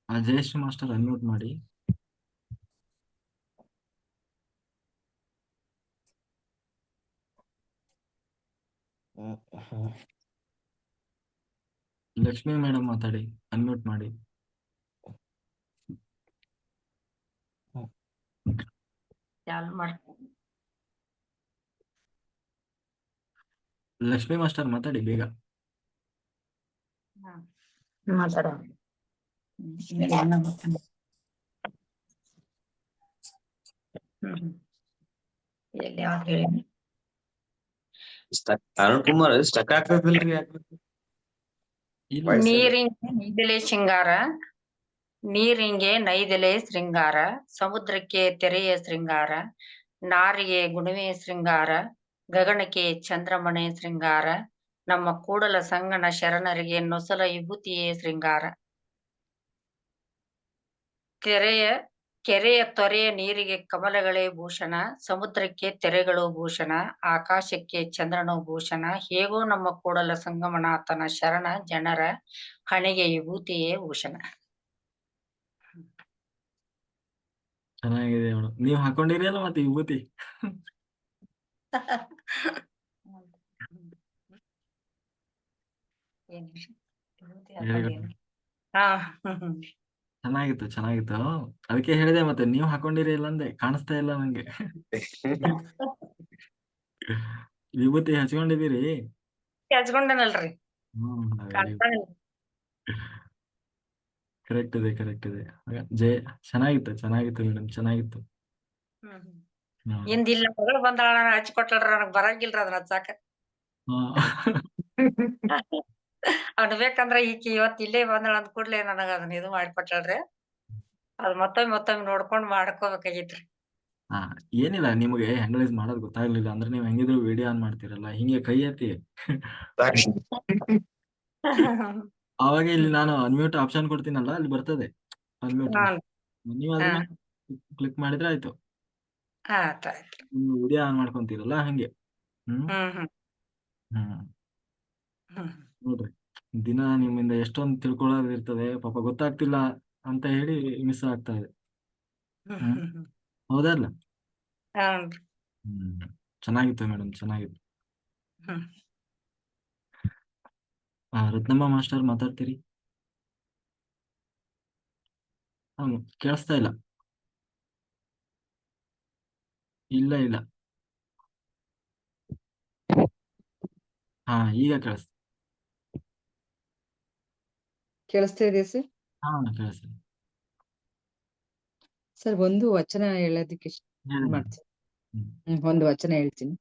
ಜಯಶ್ರೀ ಮಾಸ್ಟರ್ ಅನ್ಮ್ಯೂಟ್ ಮಾಡಿ. ಲಕ್ಷ್ಮಿ ಮೇಡಮ್ ಮಾತಾಡಿ, ಅನ್ಮ್ಯೂಟ್ ಮಾಡಿ. ಲಕ್ಷ್ಮಿ ಮಾಸ್ಟರ್ ಮಾತಾಡಿ ಬೇಗ. ಅರುಣ್ ಕುಮಾರ್ ಸ್ಟಕ್ ಆಗ್ತದಿಲ್ರಿ? ಇಲ್ಲ ನೀರಿಂಗೆ ನೈದೆಲೆ ಶೃಂಗಾರ, ನೀರಿಂಗೆ ನೈದೆಲೆ ಶೃಂಗಾರ, ಸಮುದ್ರಕ್ಕೆ ತೆರೆಯ ಶೃಂಗಾರ, ನಾರಿಗೆ ಗುಣವೇ ಶೃಂಗಾರ, ಗಗನಕ್ಕೆ ಚಂದ್ರಮಣೆ ಶೃಂಗಾರ, ನಮ್ಮ ಕೂಡಲ ಸಂಗನ ಶರಣರಿಗೆ ನೊಸಲ ವಿಭೂತಿಯೇ ಶೃಂಗಾರ. ಕೆರೆಯ ತೊರೆಯ ನೀರಿಗೆ ಕಮಲಗಳೇ ಭೂಷಣ, ಸಮುದ್ರಕ್ಕೆ ತೆರೆಗಳು ಭೂಷಣ, ಆಕಾಶಕ್ಕೆ ಚಂದ್ರನು ಭೂಷಣ, ಹೇಗೋ ನಮ್ಮ ಕೂಡಲ ಸಂಗಮನಾಥನ ಶರಣ ಜನರ ಹಣೆಗೆ ವಿಭೂತಿಯೇ ಭೂಷಣ. ಚೆನ್ನಾಗಿದೆ ಅವಳು. ನೀವು ಹಾಕೊಂಡಿರಿ ಅಲ್ಲ ಮತ್ತೆ ವಿಭೂತಿ. ಹಾಕೊಂಡಿನಿ. ಹಾ ಚೆನ್ನಾಗಿತ್ತು ಚೆನ್ನಾಗಿತ್ತು. ಅದಕ್ಕೆ ಹೇಳಿದೆ, ಮತ್ತೆ ನೀವು ಹಾಕೊಂಡಿರಿ ಇಲ್ಲ ಅಂದೆ, ಕಾಣಿಸ್ತಾ ಇಲ್ಲ ನಂಗೆ. ವಿಭೂತಿ ಹಚ್ಕೊಂಡಿದ್ದೀರಿ? ಹಚ್ಕೊಂಡನಲ್ರಿ, ವೆರಿ ಕಾಣ್ತಾನಿಲ್ಲ. ಕರೆಕ್ಟ್ ಇದೆ ಕರೆಕ್ಟ್ ಇದೆ. ಜಯ ಚೆನ್ನಾಗಿತ್ತು ಚೆನ್ನಾಗಿತ್ತು ಮೇಡಮ್, ಚೆನ್ನಾಗಿತ್ತು. ಹ್ಮ್ ಹ್ಮ್. ಇಂದಿಲ್ಲ ಮಗಳು ಬಂದಾಳ, ಹಚ್ಕೊಟ್ಲಲ್ರಿ, ನನಗ್ ಬರಂಗಿಲ್ರಿ ಅದನ್ನ ಹಚ್ಚಾಕ. ಅನ್ಬೇಕಂದ್ರ ಈಕಿ ಇವತ್ ಇಲ್ಲೇ ಬಂದಾಳ ಅಂದ ಕೂಡ್ಲೆ ನನಗ ಅದನ್ನ ಇದು ಮಾಡಿಕೊಟ್ಟಾಳ್ರಿ. ಅದ್ ಮತ್ತೊಮ್ಮೆ ನೋಡ್ಕೊಂಡ್ ಮಾಡ್ಕೋಬೇಕಾಗಿತ್ರಿ. ಹಾ, ಏನಿಲ್ಲ, ನಿಮಗೆ ಹ್ಯಾಂಡಲೈಸ್ ಮಾಡೋದು ಗೊತ್ತಾಗ್ಲಿಲ್ಲ ಅಂದ್ರೆ ನೀವು ಹೆಂಗಿದ್ರು ವಿಡಿಯೋ ಆನ್ ಮಾಡ್ತೀರಲ್ಲ, ಹಿಂಗೆ ಕೈ ಎತ್ತಿ. ಅವಾಗ ಇಲ್ಲಿ ನಾನು ಅನ್ಮ್ಯೂಟ್ ಆಪ್ಷನ್ ಕೊಡ್ತೀನಲ್ಲ, ಅಲ್ಲಿ ಬರ್ತದೆ ಅನ್ಮ್ಯೂಟ್. ನೀವು ಹಾ ಅದನ್ನ ಕ್ಲಿಕ್ ಮಾಡಿದ್ರೆ ಆಯ್ತು. ಆಯ್ತಾಯ್ತು. ನೀವು ವಿಡಿಯೋ ಆನ್ ಮಾಡ್ಕೊಂತೀರಲ್ಲ ಹಂಗೆ. ಹ್ಮ್ ಹ್ಮ್ ಹ್ಮ್ ಹ್ಮ್ ಹ್ಮ್ ನೋಡ್ರಿ, ದಿನ ನಿಮ್ಮಿಂದ ಎಷ್ಟೊಂದು ತಿಳ್ಕೊಳ್ಳೋದು ಇರ್ತದೆ, ಪಾಪ ಗೊತ್ತಾಗ್ತಿಲ್ಲ ಅಂತ ಹೇಳಿ ಮಿಸ್ ಆಗ್ತಾ ಇದೆ. ಹ್ಮ್ ಹ್ಮ್ ಹ್ಮ್ ಹ್ಮ್ ಹೌದಲ್ಲ? ಹ್ಞೂನ್ರಿ. ಹ್ಮ್ ಚೆನ್ನಾಗಿತ್ತು ಮೇಡಮ್, ಚೆನ್ನಾಗಿತ್ತು. ಹ್ಮ್ ರತ್ನಮ್ಮ ಮಾಸ್ಟರ್ ಮಾತಾಡ್ತೀರಿ? ಕೇಳಿಸ್ತಾ ಇಲ್ಲ. ಇಲ್ಲ ಇಲ್ಲ. ಹಾ, ಈಗ ಕೇಳಿಸ್ತಾ. ಕೇಳಿಸ್ತಾ ಇದೆಯಾ ಸರ್? ಹಾ, ಕೇಳಿಸ್ತಾ. ಸರ್, ಒಂದು ವಚನ ಹೇಳೋದಕ್ಕೆ ಹೇಳಿ ಮೇಡಮ್. ಮಾಡ್ತೀನಿ. ಒಂದು ವಚನ ಹೇಳ್ತೀನಿ.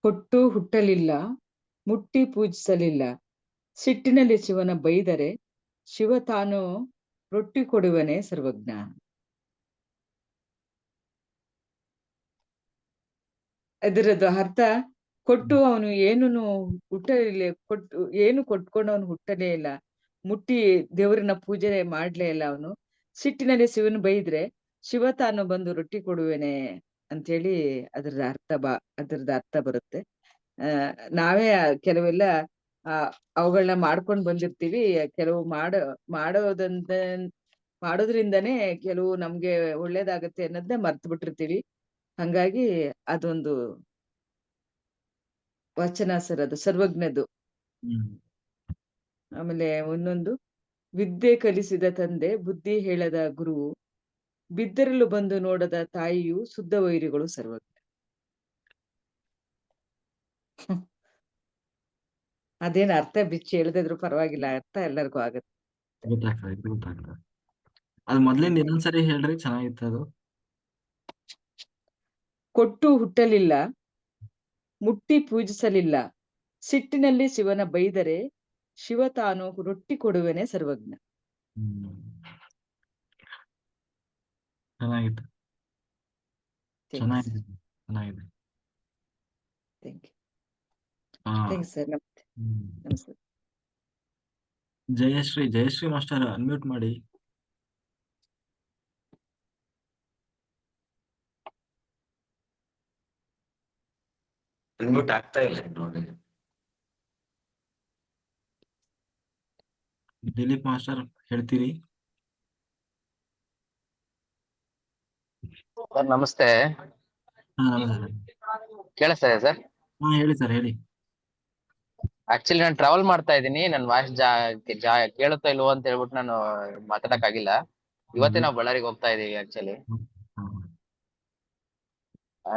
ಕೊಟ್ಟು ಹುಟ್ಟಲಿಲ್ಲ, ಮುಟ್ಟಿ ಪೂಜಿಸಲಿಲ್ಲ, ಸಿಟ್ಟಿನಲ್ಲಿ ಶಿವನ ಬೈದರೆ ಶಿವ ತಾನು ರೊಟ್ಟಿ ಕೊಡುವನೇ ಸರ್ವಜ್ಞ. ಅದರದ್ದು ಅರ್ಥ, ಕೊಟ್ಟು ಅವನು ಏನೂ ಹುಟ್ಟಲಿಲ್ಲ, ಏನು ಕೊಟ್ಕೊಂಡು ಅವನು ಹುಟ್ಟಲೇ ಇಲ್ಲ, ಮುಟ್ಟಿ ದೇವರನ್ನ ಪೂಜೆ ಮಾಡ್ಲೇ ಇಲ್ಲ ಅವನು. ಸಿಟ್ಟಿನಲ್ಲಿ ಶಿವನ ಬೈದ್ರೆ ಶಿವ ತಾನು ಬಂದು ರೊಟ್ಟಿ ಕೊಡುವೇನೆ ಅಂತೇಳಿ ಅದರದ್ದು ಅರ್ಥ ಬರುತ್ತೆ. ನಾವೇ ಕೆಲವೆಲ್ಲ ಅವುಗಳನ್ನ ಮಾಡ್ಕೊಂಡು ಬಂದಿರ್ತೀವಿ. ಕೆಲವು ಮಾಡೋದ್ರಿಂದನೇ ಕೆಲವು ನಮ್ಗೆ ಒಳ್ಳೇದಾಗತ್ತೆ ಅನ್ನೋದನ್ನ ಮರ್ತು ಬಿಟ್ಟಿರ್ತೀವಿ. ಹಂಗಾಗಿ ಅದೊಂದು ವಚನ ಸರ್, ಅದು ಸರ್ವಜ್ಞದು. ಆಮೇಲೆ ಒಂದೊಂದು, ವಿದ್ಯೆ ಕಲಿಸಿದ ತಂದೆ, ಬುದ್ಧಿ ಹೇಳದ ಗುರುವು, ಬಿದ್ದರಲು ಬಂದು ನೋಡದ ತಾಯಿಯು, ಶುದ್ಧ ವೈರಿಗಳು ಸರ್ವಜ್ಞ. ಅದೇನ್ ಅರ್ಥ ಬಿಚ್ಚಿ ಹೇಳ್ದಿದ್ರು ಪರವಾಗಿಲ್ಲ, ಅರ್ಥ ಎಲ್ಲರಿಗೂ ಆಗತ್ತೆ. ಗೊತ್ತಾಗ್ತದೆ. ಅದು ಮೊದ್ಲಿಂದ ಇನ್ನೊಂದ್ಸರಿ ಹೇಳ್ರಿ, ಚೆನ್ನಾಗಿತ್ತು ಅದು. ಕೊಟ್ಟು ಹುಟ್ಟಲಿಲ್ಲ, ಮುಟ್ಟಿ ಪೂಜಿಸಲಿಲ್ಲ, ಸಿಟ್ಟಿನಲ್ಲಿ ಶಿವನ ಬೈದರೆ ಶಿವ ತಾನು ರೊಟ್ಟಿ ಕೊಡುವನೇ ಸರ್ವಜ್ಞ. ಚೆನ್ನಾಗಿತ್ತು. ಥ್ಯಾಂಕ್ಸ್ ಚೆನ್ನಾಗಿದೆ. ಸರ್. ನಮಸ್ತೆ. ಜಯಶ್ರೀ ಮಾಸ್ಟರ್ ಅನ್ಮ್ಯೂಟ್ ಮಾಡಿ. ಅನ್ಮ್ಯೂಟ್ ಆಗ್ತಾ ಇಲ್ಲ ನೋಡಿ. ದಿಲೀಪ್ ಮಾಸ್ಟರ್ ಹೇಳ್ತೀರಿ? ಸರ್ ನಮಸ್ತೆ. ಹಾ, ನಮಸ್ತೆ. ಕೇಳಿಸ್ತಾ ಇದೆ ಸರ್? ಹಾ, ಹೇಳಿ ಸರ್, ಹೇಳಿ. ಆಕ್ಚುಲಿ ನಾನು ಟ್ರಾವೆಲ್ ಮಾಡ್ತಾ ಇದ್ದೀನಿ, ನನ್ನ ವಾಯ್ಸ್ ಕೇಳುತ್ತಾ ಇಲ್ವೋ ಅಂತ ಹೇಳ್ಬಿಟ್ಟು ನಾನು ಮಾತಾಡಕ್ ಆಗಿಲ್ಲ. ಇವತ್ತೇ ನಾವು ಬಳ್ಳಾರಿಗೆ ಹೋಗ್ತಾ ಇದೀವಿ ಆಕ್ಚುಲಿ.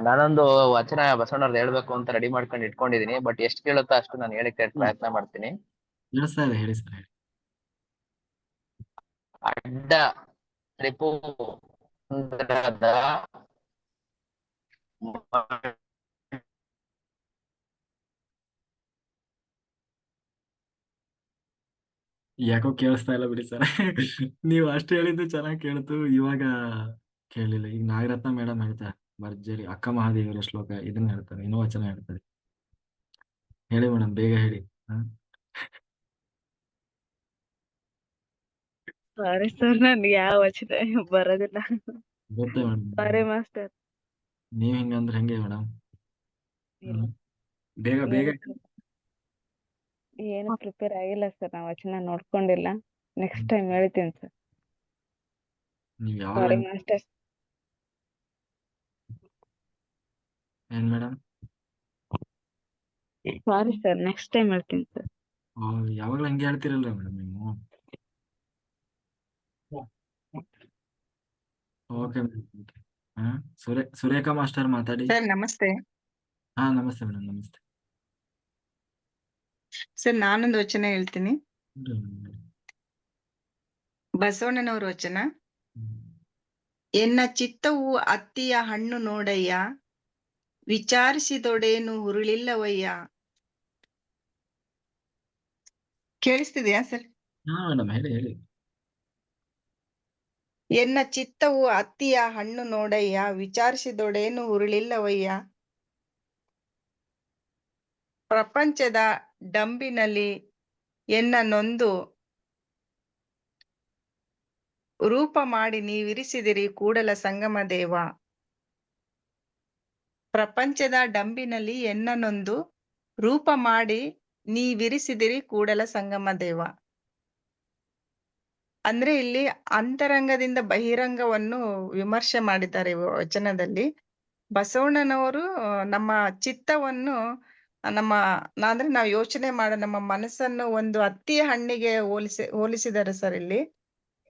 ನಾನೊಂದು ವಚನ ಬಸವಣ್ಣವ್ರದ್ದು ಹೇಳ್ಬೇಕು ಅಂತ ರೆಡಿ ಮಾಡ್ಕೊಂಡು ಇಟ್ಕೊಂಡಿದೀನಿ. ಬಟ್ ಎಷ್ಟು ಕೇಳುತ್ತೋ ಅಷ್ಟು ನಾನು ಹೇಳಿಕ್ಕೆ ಪ್ರಯತ್ನ ಮಾಡ್ತೀನಿ. ಹೇಳಿ ಸರ್. ಅಡ್ಡ ರಿಪು ಸುಂದರದ ಯಾಕೋ ಕೇಳಿಸ್ತಾ ಇಲ್ಲ ಬಿಡಿ ಸರ್. ನೀವು ಅಷ್ಟು ಹೇಳಿದ್ದು ಚೆನ್ನಾಗಿ ಕೇಳ್ತು, ಇವಾಗ ಕೇಳಲಿಲ್ಲ. ಈಗ ನಾಗರತ್ನ ಮೇಡಮ್ ಹೇಳ್ತಾರೆ, ಭರ್ಜರಿ ಅಕ್ಕ ಮಹಾದೇವಿಯರ ಶ್ಲೋಕ ಇದನ್ನ ಹೇಳ್ತಾರೆ, ಇನ್ನೂ ವಚನ ಹೇಳ್ತಾರೆ. ಹೇಳಿ ಮೇಡಮ್, ಬೇಗ ಹೇಳಿ. ಸಾರಿ ಸರ್, ನನ್ಗೆ ಯಾವ ವಚನ ಬರೋದಿಲ್ಲ. ಗೊತ್ತೇ ಸಾರಿ ಮೇಡಮ್, ಮಾಸ್ಟರ್. ನೀವ್ ಹಿಂಗಂದ್ರೆ ಹೆಂಗೆ ಮೇಡಮ್? ಬೇಗ ಏನು ಪ್ರಿಪೇರ್ ಆಗಿಲ್ಲ ಸರ್, ನಾ ವಚನ ನೋಡ್ಕೊಂಡಿಲ್ಲ. ನೆಕ್ಸ್ಟ್ ಟೈಮ್ ಹೇಳ್ತೀನಿ ಸರ್. ನೀವ್ ಯಾವಾಗ ಸಾರಿ ಮಾಸ್ಟರ್. ಏನ್ madam? Sorry sir, next time ಹೇಳ್ತೀನಿ ಸರ್. ಯಾವಾಗ್ಲೂ ಹಂಗೆ ಹೇಳ್ತಿರಲ್ರ ಮೇಡಮ್ ನೀವು. Okay madam. ಹಾ ಸುರೇಖಾ ಮಾಸ್ಟರ್ ಮಾತಾಡಿ. ಸರ್ ನಮಸ್ತೆ. ಹಾ ನಮಸ್ತೆ ಮೇಡಮ್, ನಮಸ್ತೆ. ಸರ್ ನಾನೊಂದು ವಚನ ಹೇಳ್ತೀನಿ. ಬಸವಣ್ಣನವರ ವಚನ. ಎನ್ನ ಚಿತ್ತವು ಅತ್ತಿಯ ಹಣ್ಣು ನೋಡಯ್ಯ, ವಿಚಾರಿಸಿದೊಡೇನು ಹುರುಳಿಲ್ಲವಯ್ಯ. ಕೇಳಿಸ್ತಿದ್ಯಾ ಸರ್? ಹಾ ಮೇಡಮ್, ಹೇಳಿ ಹೇಳಿ. ಎನ್ನ ಚಿತ್ತವು ಅತ್ತಿಯ ಹಣ್ಣು ನೋಡಯ್ಯ, ವಿಚಾರಿಸಿದೊಡೇನು ಹುರುಳಿಲ್ಲವಯ್ಯ. ಪ್ರಪಂಚದ ಡಂಬಿನಲ್ಲಿ ಎನ್ನ ನೊಂದು ರೂಪ ಮಾಡಿ ನೀವಿರಿಸಿದಿರಿ ಕೂಡಲ ಸಂಗಮ ದೇವ. ಪ್ರಪಂಚದ ಡಂಬಿನಲ್ಲಿ ಎನ್ನನೊಂದು ರೂಪ ಮಾಡಿ ನೀವಿರಿಸಿದಿರಿ ಕೂಡಲ ಸಂಗಮ ದೇವ. ಅಂದ್ರೆ ಇಲ್ಲಿ ಅಂತರಂಗದಿಂದ ಬಹಿರಂಗವನ್ನು ವಿಮರ್ಶೆ ಮಾಡಿದ್ದಾರೆ ಈ ವಚನದಲ್ಲಿ. ಬಸವಣ್ಣನವರು ನಮ್ಮ ಚಿತ್ತವನ್ನು ಅಂದ್ರೆ ನಾವು ಯೋಚನೆ ಮಾಡೋ ನಮ್ಮ ಮನಸ್ಸನ್ನು ಒಂದು ಹತ್ತಿಯ ಹಣ್ಣಿಗೆ ಹೋಲಿಸಿದ್ದಾರೆ ಸರ್ ಇಲ್ಲಿ.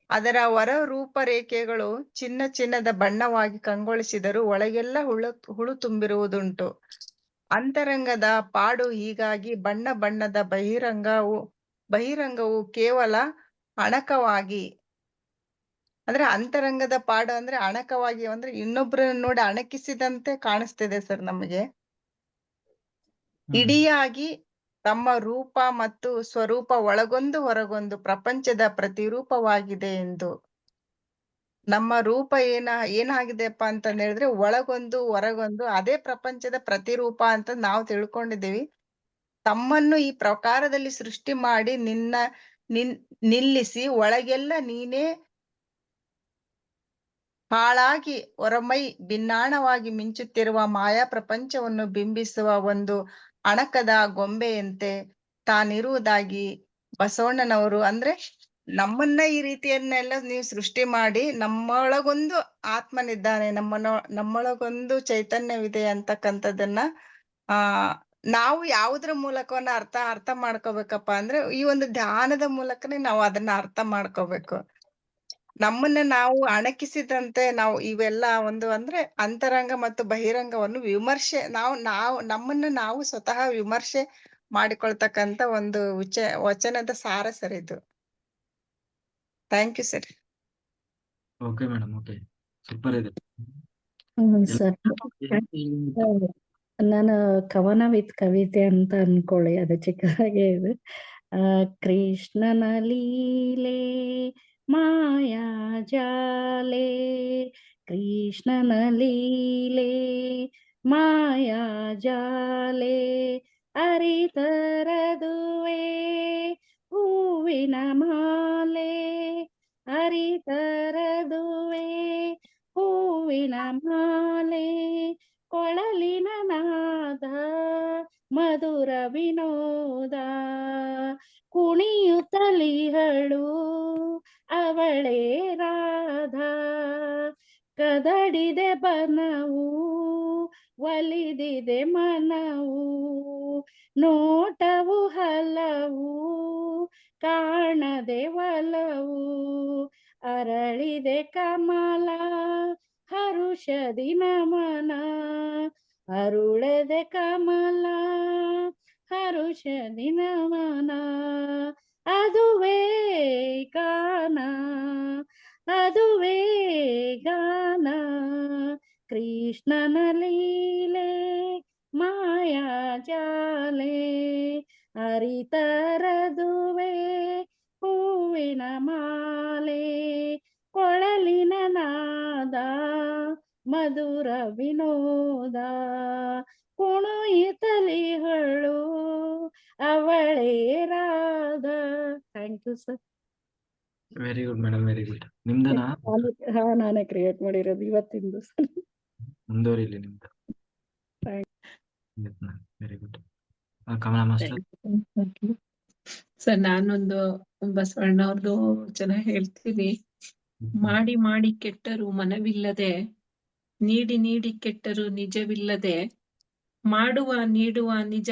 ಅದರ ಹೊರ ರೂಪರೇಖೆಗಳು ಚಿನ್ನದ ಬಣ್ಣವಾಗಿ ಕಂಗೊಳಿಸಿದರೂ ಒಳಗೆಲ್ಲ ಹುಳು ತುಂಬಿರುವುದುಂಟು. ಅಂತರಂಗದ ಪಾಡು ಹೀಗಾಗಿ ಬಣ್ಣದ ಬಹಿರಂಗವು ಕೇವಲ ಅಣಕವಾಗಿ, ಅಂದ್ರೆ ಅಂತರಂಗದ ಪಾಡು ಅಂದ್ರೆ ಅಣಕವಾಗಿ, ಅಂದ್ರೆ ಇನ್ನೊಬ್ಬರನ್ನ ನೋಡಿ ಅಣಕಿಸಿದಂತೆ ಕಾಣಿಸ್ತಿದೆ ಸರ್ ನಮಗೆ. ಇಡಿಯಾಗಿ ತಮ್ಮ ರೂಪ ಮತ್ತು ಸ್ವರೂಪ ಒಳಗೊಂದು ಹೊರಗೊಂದು ಪ್ರಪಂಚದ ಪ್ರತಿರೂಪವಾಗಿದೆ ಎಂದು. ನಮ್ಮ ರೂಪ ಏನಾಗಿದೆಪ್ಪ ಅಂತ ಹೇಳಿದ್ರೆ ಒಳಗೊಂದು ಹೊರಗೊಂದು ಅದೇ ಪ್ರಪಂಚದ ಪ್ರತಿರೂಪ ಅಂತ ನಾವು ತಿಳ್ಕೊಂಡಿದ್ದೀವಿ. ತಮ್ಮನ್ನು ಈ ಪ್ರಕಾರದಲ್ಲಿ ಸೃಷ್ಟಿ ಮಾಡಿ ನಿಲ್ಲಿಸಿ ಒಳಗೆಲ್ಲ ನೀನೇ ಹಾಳಾಗಿ ಹೊರಮೈ ಭಿನ್ನಾಣವಾಗಿ ಮಿಂಚುತ್ತಿರುವ ಮಾಯಾ ಪ್ರಪಂಚವನ್ನು ಬಿಂಬಿಸುವ ಒಂದು ಅಣಕದ ಗೊಂಬೆಯಂತೆ ತಾನಿರುವುದಾಗಿ ಬಸವಣ್ಣನವರು ಅಂದ್ರೆ ನಮ್ಮನ್ನ ಈ ರೀತಿಯನ್ನೆಲ್ಲ ನೀವು ಸೃಷ್ಟಿ ಮಾಡಿ ನಮ್ಮೊಳಗೊಂದು ಆತ್ಮನಿದ್ದಾನೆ, ನಮ್ಮೊಳಗೊಂದು ಚೈತನ್ಯವಿದೆ ಅಂತಕ್ಕಂಥದ್ದನ್ನ ನಾವು ಯಾವುದ್ರ ಮೂಲಕವನ್ನ ಅರ್ಥ ಮಾಡ್ಕೋಬೇಕಪ್ಪ ಅಂದ್ರೆ ಈ ಒಂದು ಧ್ಯಾನದ ಮೂಲಕನೇ ನಾವು ಅದನ್ನ ಅರ್ಥ ಮಾಡ್ಕೋಬೇಕು. ನಮ್ಮನ್ನ ನಾವು ಅಣಕಿಸಿದಂತೆ ನಾವು ಇವೆಲ್ಲ ಅಂದ್ರೆ ಅಂತರಂಗ ಮತ್ತು ಬಹಿರಂಗವನ್ನು ವಿಮರ್ಶೆ ನಮ್ಮನ್ನ ನಾವು ಸ್ವತಃ ವಿಮರ್ಶೆ ಮಾಡಿಕೊಳ್ತಕ್ಕಂತ ಒಂದು ವಚನದ ಸಾರ ಸರ್ ಇದು. Thank you sir. Okay madam, okay, super ಇದೆ. ಸರ್ ನಾನು ಕವನ ವಿತ್ ಕವಿತೆ ಅಂತ ಅನ್ಕೊಳ್ಳಿ, ಅದು ಚಿಕ್ಕದಾಗೆ ಇದೆ. ಕೃಷ್ಣನ ಲೀಲೆ ಮಾಯಾ ಜಾಲೆ, ಕೃಷ್ಣನ ಲೀಲೆ ಮಾಯಾ ಜಾಲೆ, ಅರಿತರದುವೆ ಹೂವಿನ ಮಾಲೆ, ಅರಿತರದುವೆ ಹೂವಿನ ಮಾಲೆ, ಕೊಳಲಿನ ನಾದ ಮಧುರ ವಿನೋದ, ಕುಣಿಯುತ್ತಲಿಹಳು ಅವಳೇ ರಾಧಾ, ಕದಡಿದೆ ಬನವು ಒಲಿದಿದೆ ಮನವು, ನೋಟವು ಹಲವು ಕಾಣದೆ ಒಲವು, ಅರಳಿದೆ ಕಮಲ ಹರುಷದಿ ನಮನ, ಅರುಳದೆ ಕಮಲ ಹರುಷದಿ ನಮನ, ಅದುವೇ ಗಾನ ಅದುವೇ ಗಾನ, ಕೃಷ್ಣನ ಲೀಲೆ ಮಾಯಾ ಜಾಲೆ, ಅರಿತರದುವೆ ಹೂವಿನ ಮಾಲೆ, ಕೊಳಲಿನ ನಾದ ಮಧುರ ವಿನೋದ, ಕುಣಿಯುತ್ತಲಿಹಳು ಅವಳೇ Radha. Thank you sir. Very good madam, very good. ನಿಮ್ದನಾ? ಹಾ, ನಾನೇ ಕ್ರಿಯೇಟ್ ಮಾಡಿರೋದು ಇವತ್ತಿಂದು. ಮುಂದುವರಿಲಿ ನಿಮ್ದು. Very good. Kamala master. Sir ನಾನೊಂದು ಬಸವಣ್ಣವ್ರದ್ದು ಚೆನ್ನಾಗಿ ಹೇಳ್ತೀನಿ. ಮಾಡಿ ಮಾಡಿ ಕೆಟ್ಟರು ಮನವಿಲ್ಲದೆ, ನೀಡಿ ನೀಡಿ ಕೆಟ್ಟರು ನಿಜವಿಲ್ಲದೆ, ಮಾಡುವ ನೀಡುವ ನಿಜ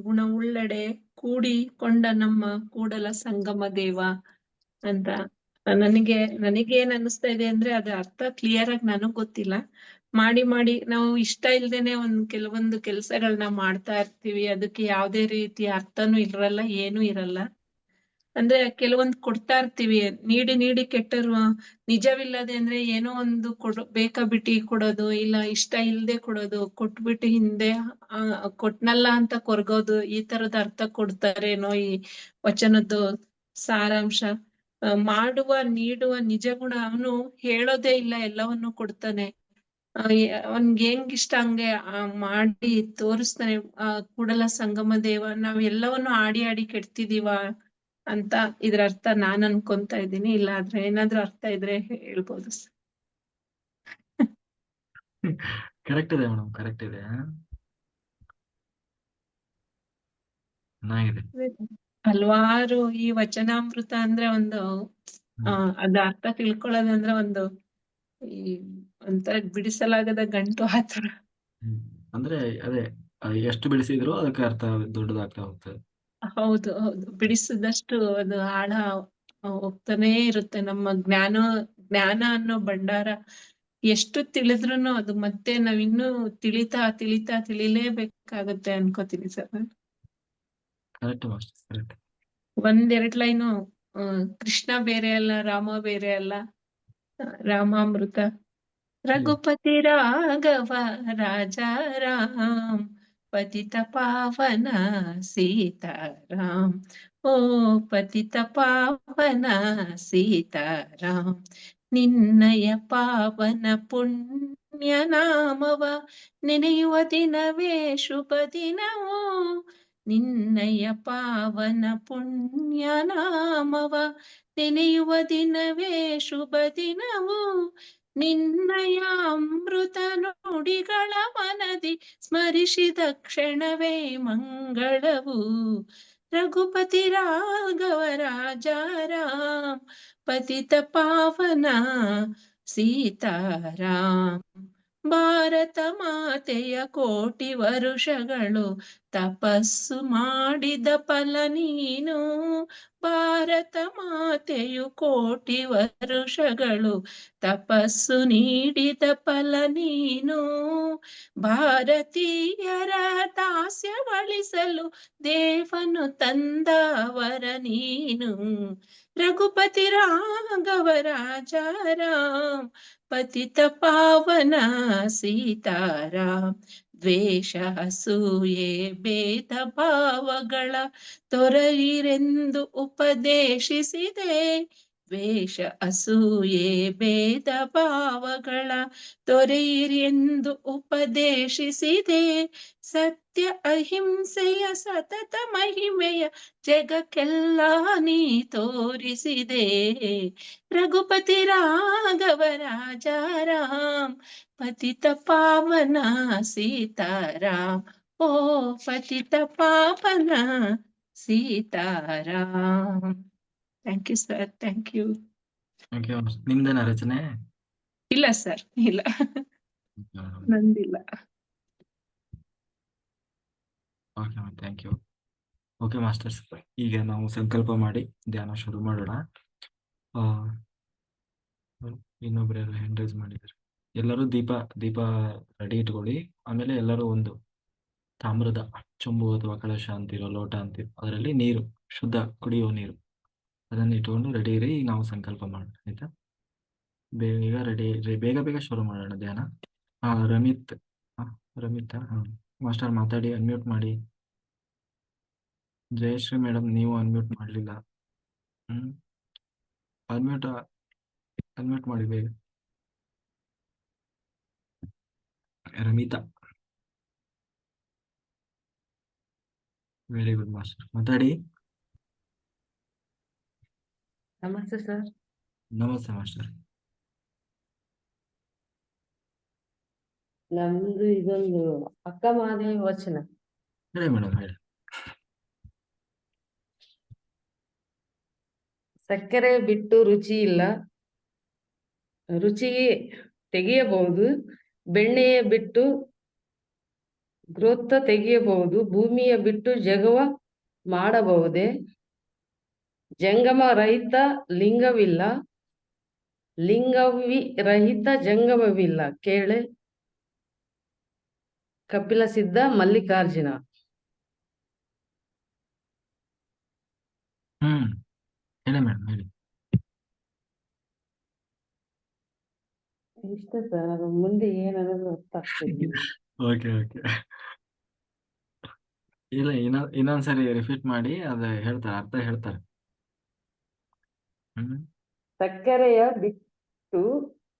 ಗುಣವುಳ್ಳಡೆ ಕೂಡಿಕೊಂಡ ನಮ್ಮ ಕೂಡಲ ಸಂಗಮ ದೇವ ಅಂತ ನನಗೇನ್ ಅನಿಸ್ತಾ ಇದೆ ಅಂದ್ರೆ ಅದ್ರ ಅರ್ಥ ಕ್ಲಿಯರ್ ಆಗಿ ನನಗ್ ಗೊತ್ತಿಲ್ಲ. ಮಾಡಿ ನಾವು ಇಷ್ಟ ಇಲ್ದೇನೆ ಕೆಲವೊಂದು ಕೆಲ್ಸಗಳನ್ನ ಮಾಡ್ತಾ ಇರ್ತೀವಿ. ಅದಕ್ಕೆ ಯಾವ್ದೇ ರೀತಿ ಅರ್ಥನೂ ಇರಲ್ಲ, ಏನೂ ಇರಲ್ಲ. ಅಂದ್ರೆ ಕೆಲವೊಂದ್ ಕೊಡ್ತಾ ಇರ್ತೀವಿ, ನೀಡಿ ಕೆಟ್ಟರು ನಿಜವಿಲ್ಲದೆ ಅಂದ್ರೆ ಏನೋ ಒಂದು ಬೇಕಾಬಿಟ್ಟಿ ಕೊಡೋದು, ಇಲ್ಲ ಇಷ್ಟ ಇಲ್ದೆ ಕೊಡೋದು, ಕೊಟ್ಬಿಟ್ಟು ಹಿಂದೆ ಕೊಟ್ನಲ್ಲ ಅಂತ ಕೊರ್ಗೋದು, ಈ ತರದ ಅರ್ಥ ಕೊಡ್ತಾರೇನೋ ಈ ವಚನದ್ದು ಸಾರಾಂಶ. ಮಾಡುವ ನೀಡುವ ನಿಜ ಗುಣ ಅವನು ಹೇಳೋದೇ ಇಲ್ಲ, ಎಲ್ಲವನ್ನು ಕೊಡ್ತಾನೆ. ಅವನ್ಗೆ ಹೆಂಗ್ ಇಷ್ಟ ಹಂಗೆ ಮಾಡಿ ತೋರಿಸ್ತಾನೆ. ಕೂಡಲ ಸಂಗಮ ದೇವ ನಾವ್ ಎಲ್ಲವನ್ನು ಆಡಿ ಕೆಡ್ತಿದೀವ ಅಂತ ಇದ್ರ ಅರ್ಥ ನಾನ್ ಅನ್ಕೊಂತಾ ಇದ್ದೀನಿ. ಇಲ್ಲ ಆದ್ರೆ ಏನಾದ್ರೂ ಅರ್ಥ ಇದ್ರೆ ಹೇಳ್ಬೋದು ಸರ್. ಕರೆಕ್ಟ್ ಇದೆ ಮೇಡಮ್, ಕರೆಕ್ಟ್ ಇದೆ, ಚೆನ್ನಾಗಿದೆ. ಹಲ್ವಾರು ಈ ವಚನಾಮೃತ ಅಂದ್ರೆ ಒಂದು ಅದ ಅರ್ಥ ತಿಳ್ಕೊಳ್ಳೋದಂದ್ರೆ ಒಂದು ಈ ಒಂಥರ ಬಿಡಿಸಲಾಗದ ಗಂಟು ಆತರ. ಅಂದ್ರೆ ಅದೇ ಎಷ್ಟು ಬಿಡಿಸಿದ್ರು ಅದಕ್ಕೆ ಅರ್ಥ ದೊಡ್ಡದಾಗ್ತಾ ಹೋಗ್ತದೆ. ಹೌದು, ಬಿಡಿಸಿದಷ್ಟು ಅದು ಆಳ ಹೋಗ್ತಾನೇ ಇರುತ್ತೆ. ನಮ್ಮ ಜ್ಞಾನ ಅನ್ನೋ ಭಂಡಾರ ಎಷ್ಟು ತಿಳಿದ್ರುನು ಅದು ಮತ್ತೆ ನಾವಿನ್ನೂ ತಿಳಿಲೇಬೇಕಾಗತ್ತೆ ಅನ್ಕೋತೀನಿ ಸರ್. Correct master, correct. ಒಂದೆರಡ್ ಲೈನು ಕೃಷ್ಣ ಬೇರೆ ಅಲ್ಲ, ರಾಮ ಬೇರೆ ಅಲ್ಲ. ರಾಮಾಮೃತ. ರಘುಪತಿ ರಾಘವ ರಾಜಾ ರಾಮ್, ಪತಿತ ಪಾವನ ಸೀತಾರಾಮ್. ಓ ಪತಿತ ಪಾವನ ಸೀತಾರಾಮ್, ನಿನ್ನಯ ಪಾವನ ಪುಣ್ಯ ನಾಮವ ನೆನೆಯುವ ದಿನವೇ ಶುಭ ದಿನವೋ. ನಿನ್ನಯ ಪಾವನ ಪುಣ್ಯ ನಾಮವ ನೆನೆಯುವ ದಿನವೇ ಶುಭ ದಿನವೋ. ನಿನ್ನಯ ಅಮೃತ ನುಡಿಗಳ ಮನದಿ ಸ್ಮರಿಸಿದ ಕ್ಷಣವೇ ಮಂಗಳವು. ರಘುಪತಿ ರಾಘವ ರಾಜಾರಾಮ್, ಪತಿತ ಪಾವನ ಸೀತಾರಾಮ್. ಭಾರತ ಮಾತೆಯ ಕೋಟಿ ವರುಷಗಳು ತಪಸ್ಸು ಮಾಡಿದ ಫಲ ನೀನು. ಭಾರತ ಮಾತೆಯು ಕೋಟಿ ವರುಷಗಳು ತಪಸ್ಸು ನೀಡಿದ ಫಲ ನೀನು. ಭಾರತೀಯರ ದಾಸ್ಯವಳಿಸಲು ದೇವನು ತಂದವರ ನೀನು. ರಘುಪತಿ ರಾಘವ ರಾಜಾರಾಮ್, ಪತಿತ ಪಾವನ ಸೀತಾರಾಮ್. ದ್ವೇಷ ಅಸೂಯೆ ಭೇದ ಭಾವಗಳ ತೊರೆಯಿರೆಂದು ಉಪದೇಶಿಸಿದೆ. ದ್ವೇಷ ಅಸೂಯೆ ಭೇದ ಭಾವಗಳ ತೊರೆಯಿರೆಂದು ಉಪದೇಶಿಸಿದೆ. ಸತ್ಯ ಅಹಿಂಸೆಯ ಸತತ ಮಹಿಮೆಯ ಜಗಕ್ಕೆಲ್ಲ ನೀ ತೋರಿಸಿದೆ. ರಘುಪತಿ ರಾಘವ ರಾಜಾರಾಮ್, ಪತಿತ ಪಾವನ ಸೀತಾರಾಮ್. ಓ ಪತಿತ ಪಾವನ Sitaram. Thank you sir, thank you. ನಿಮ್ದೇನ ರಚನೆ? ಇಲ್ಲ ಸರ್, ಇಲ್ಲ, ನಂದಿಲ್ಲ. Okay, thank you. Okay masters, ಈಗ ನಾವು ಸಂಕಲ್ಪ ಮಾಡಿ ಧ್ಯಾನ ಶುರು ಮಾಡೋಣ. ಇನ್ನೊಬ್ರು ಯಾರು ಹ್ಯಾಂಡ್ ರೈಸ್ ಮಾಡಿದ್ದಾರೆ. ಎಲ್ಲರೂ ದೀಪ ರೆಡಿ ಇಟ್ಕೊಳ್ಳಿ. ಆಮೇಲೆ ಎಲ್ಲರೂ ಒಂದು ತಾಮ್ರದ ಚೊಂಬು ಅಥವಾ ಕಳಶ ಅಂತಿರೋ, ಲೋಟ ಅಂತಿರೋ, ಅದರಲ್ಲಿ ನೀರು, ಶುದ್ಧ ಕುಡಿಯುವ ನೀರು, ಅದನ್ನು ಇಟ್ಕೊಂಡು ರೆಡಿ ಇರಿ. ನಾವು ಸಂಕಲ್ಪ ಮಾಡೋಣ, ಆಯ್ತಾ? ಬೇಗ ಶುರು ಮಾಡೋಣ ಧ್ಯಾನ. ರಮಿತ್ ಮಾಸ್ಟರ್ ಮಾತಾಡಿ, ಅನ್ಮ್ಯೂಟ್ ಮಾಡಿ. ಜಯಶ್ರೀ ಮೇಡಮ್, ನೀವು ಅನ್ಮ್ಯೂಟ್ ಮಾಡಲಿಲ್ಲ. ಅನ್ಮ್ಯೂಟ್ ಮಾಡಿ ಬೇಗ. ರಮಿತಾ, ವೆರಿ ಗುಡ್ ಮಾಸ್ಟರ್, ಮಾತಾಡಿ. ನಮಸ್ತೆ ಸರ್. ನಮಸ್ತೆ ಮಾಸ್ಟರ್. ನಮ್ದು ಇದೊಂದು ಅಕ್ಕ ಮಹಾದೇವಿ ವಚನ. ಹೇಳಿ ಮೇಡಮ್, ಹೇಳಿ. ಸಕ್ಕರೆ ಬಿಟ್ಟು ರುಚಿ ಇಲ್ಲ, ರುಚಿ ತೆಗೆಯಬಹುದು. ಬೆಣ್ಣೆಯ ಬಿಟ್ಟು ಗ್ರೋಥ ತೆಗೆಯಬಹುದು. ಭೂಮಿಯ ಬಿಟ್ಟು ಜಗವ ಮಾಡಬಹುದೇ? ಜಂಗಮ ರಹಿತ ಲಿಂಗವಿಲ್ಲ, ಲಿಂಗವಿ ರಹಿತ ಜಂಗಮವಿಲ್ಲ ಕೇಳೆ. ಕಪಿಲ ಸಿದ್ಧ ಮಲ್ಲಿಕಾರ್ಜುನ. ಹೇಳಿ ಮೇಡಮ್, ಹೇಳಿ. ಇಷ್ಟ ಸರ್, ಅದು ಮುಂದೆ ಏನನ್ನೋದು ಗೊತ್ತಾಗ್ತಿಲ್ಲ. Okay okay. ಇಲ್ಲ, ಇನ್ನೊಂದ್ಸರಿ ರಿಪೀಟ್ ಮಾಡಿ, ಅದ ಹೇಳ್ತಾರೆ, ಅರ್ಥ ಹೇಳ್ತಾರೆ. ಸಕ್ಕರೆಯ ಬಿಟ್ಟು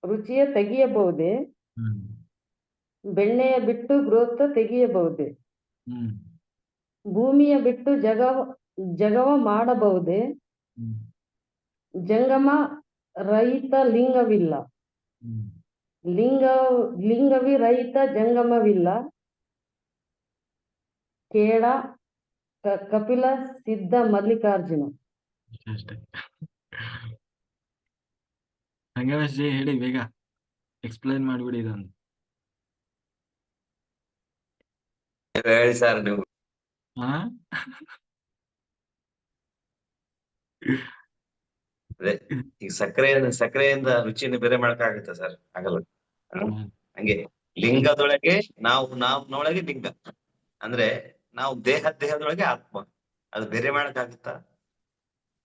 ರುಚಿಯ ತೆಗೆಯಬಹುದೇ? ಬೆಣ್ಣೆಯ ಬಿಟ್ಟು ಗ್ರೋಥ ತೆಗೆಯಬಹುದೇ? ಭೂಮಿಯ ಬಿಟ್ಟು ಜಗವ ಮಾಡಬಹುದೇ? ಜಂಗಮ ರಹಿತ ಲಿಂಗವಿಲ್ಲ, ಲಿಂಗವಿ ರಹಿತ ಜಂಗಮವಿಲ್ಲ ಕೇಳ. ಕಪಿಲ ಸಿದ್ಧ ಮಲ್ಲಿಕಾರ್ಜುನ. ಅಷ್ಟೇ. ಸಂಗಮೇಶ್ ಜಿ ಹೇಳಿ, ಬೇಗ ಎಕ್ಸ್ಪ್ಲೈನ್ ಮಾಡ್ಬಿಡಿ ಇದೊಂದು. ಹೇಳಿ ಸರ್ ನೀವು. ಅದೇ ಈಗ ಸಕ್ಕರೆಯಿಂದ ರುಚಿಯನ್ನು ಬೇರೆ ಮಾಡಕ್ಕಾಗತ್ತೆ ಸರ್? ಆಗಲ್ಲ. ಹಂಗೆ ಲಿಂಗದೊಳಗೆ ನಾವ್ನೊಳಗೆ ಲಿಂಗ ಅಂದ್ರೆ ನಾವು ದೇಹದೊಳಗೆ ಆತ್ಮ, ಅದು ಬೇರೆ ಮಾಡಕ್ಕಾಗುತ್ತಾ?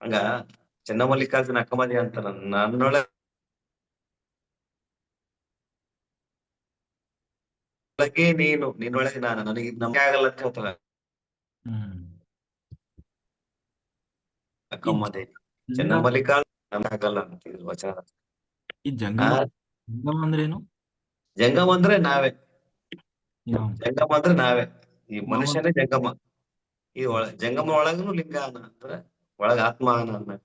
ಹಂಗ ಚನ್ನಮಲ್ಲಿಕಾರ್ಜುನ ಅಕ್ಕಮದಿ ಅಂತ ನನ್ನೊಳಗೆ ನೀನು, ನಿನ್ನೊಳಗೆ ನಾನು, ನನಗೆ ನಮ್ಗೆ ಆಗಲ್ಲ ಅಂತ ಹೇಳ್ತಾರ ಅಕ್ಕಮ್ಮದೇ. ಚನ್ನಮಲ್ಲಿಕಾರ್ಜುನ ನಮ್ಗೆ ಆಗಲ್ಲ ಅಂತಿದ್ರು ವಚನ. ಈ ಜಂಗಮ ಅಂದ್ರೇನು? ಜಂಗಮ ಅಂದ್ರೆ ನಾವೇ. ಜಂಗಮ ಅಂದ್ರೆ ನಾವೇ, ಈ ಮನುಷ್ಯನೇ ಜಂಗಮ. ಈ ಜಂಗಮ ಒಳಗನು ಲಿಂಗ ಅಂದ್ರೆ ಒಳಗ ಆತ್ಮ ಅನ್ನ.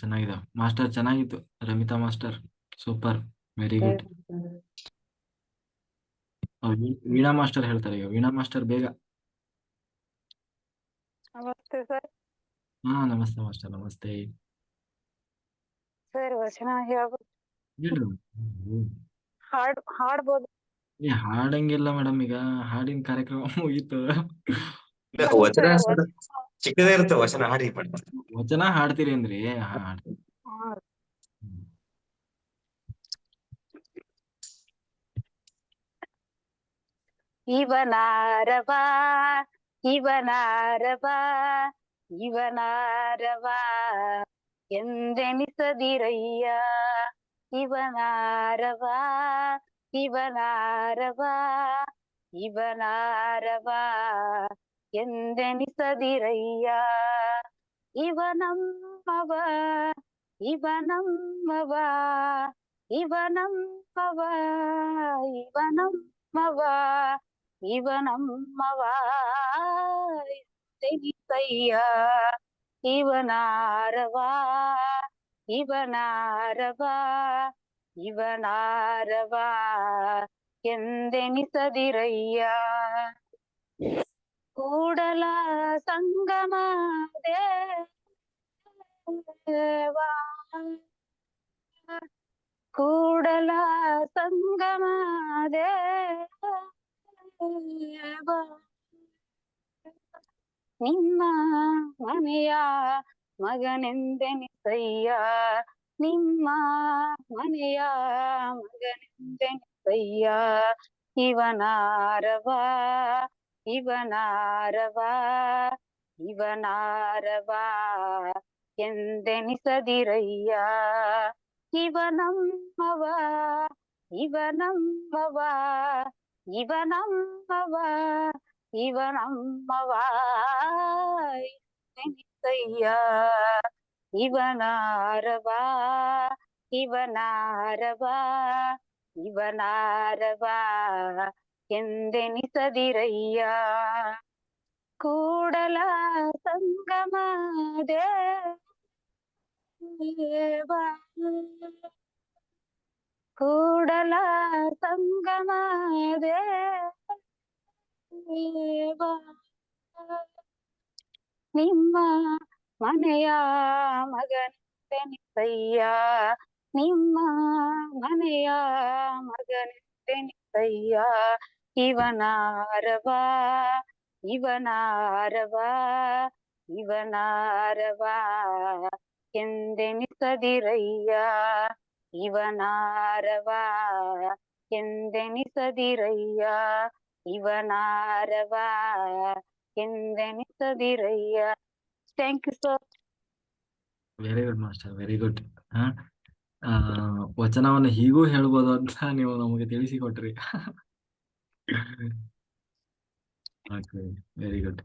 ಚೆನ್ನಾಗಿದೆ ಮಾಸ್ಟರ್, ಚೆನ್ನಾಗಿತ್ತು. Ramitha master super, very good. Veena master ಹೇಳ್ತಾರೆ ಈಗ. ವೀಣಾ ಮಾಸ್ಟರ್ ಬೇಗ. ನಮಸ್ತೆ ಸರ್. ನಮಸ್ತೆ ಮಾಸ್ಟರ್, ನಮಸ್ತೆ. ಸರ್ ವಚನ ಹೇಳ್ಬೋದು? ಹಾಡ್ಬೋದು? ಹಾಡಂಗಿಲ್ಲ ಮೇಡಮ್, ಈಗ ಹಾಡಿನ ಕಾರ್ಯಕ್ರಮ ಮುಗೀತು. ವಚನ ಚಿಕ್ಕದೇ ಇರುತ್ತೆ, ವಚನ ಹಾಡಿ. ವಚನ ಹಾಡ್ತೀರಿ ಅಂದ್ರಿ? ಇವನಾರವಾ ಇವನಾರವಾ ಇವನಾರವಾ ಎಂದೆನಿಸದಿರಯ್ಯ. ಇವನಾರವಾ ಇವನಾರವಾ ಇವನಾರವಾ ಎಂದೆನಿಸದಿರಯ್ಯ. ಇವನಮ್ಮವ ಇವನಮ್ಮವ ಇವನಮ್ಮವ ಇವನಮ್ಮವ ಇವನಮ್ಮವ ಎಂದೆನಿಸಯ್ಯ. ಇವನಾರವಾ ಇವನಾರವಾ ಇವನಾರವಾ ಎಂದೆನಿಸದಿರಯ್ಯ. ಕೂಡಲ ಸಂಗಮ ದೇವಾ ಕೂಡಲ ಸಂಗಮ ದೇವಾ ನಿಮ್ಮ ಮನೆಯ ಮಗನೆಂದೆನಿಸಯ್ಯ. ನಿಮ್ಮ ಮನೆಯ ಮಗನೆಂದೆನಿಸಯ್ಯ. ಇವನಾರವಾ ಇವನಾರವಾ ಇವನಾರವಾ ಎಂದೆನಿಸದಿರಯ್ಯ. ಇವನಮ್ಮವ ಇವನಮ್ಮವ ಇವನಮ್ಮವ ಇವನಮ್ಮವ ಎಂದೆನಿಸಯ್ಯ. ಇವನಾರವಾ ಇವನಾರವಾ ಇವನಾರವಾ ಎಂದೆನಿಸದಿರಯ್ಯ. ಕೂಡಲ ಸಂಗಮ ದೇವಾ ಕೂಡಲ ಸಂಗಮ ದೇವಾ ನಿಮ್ಮ ಮನೆಯ ಮಗನೆಂದೆನಿಸಯ್ಯ. ನಿಮ್ಮ ಮನೆಯ ಮಗನೆಂದೆನಿಸಯ್ಯ ಇವನಾರವ ಇವನಾರವ ಇವನಾರವ ಎಂದೆನಿಸದಿರಯ್ಯ ಇವನಾರವ ಎಂದೆನಿಸದಿರಯ್ಯ ಇವನಾರವ ಎಂದೆನಿಸದಿರಯ್ಯ. Thank you sir. Very good master, very good. ವಚನವನ್ನು ಹೀಗೂ ಹೇಳ್ಬೋದು ಅಂತ ನೀವು ನಮಗೆ ತಿಳಿಸಿಕೊಟ್ರಿ. Okay, very good.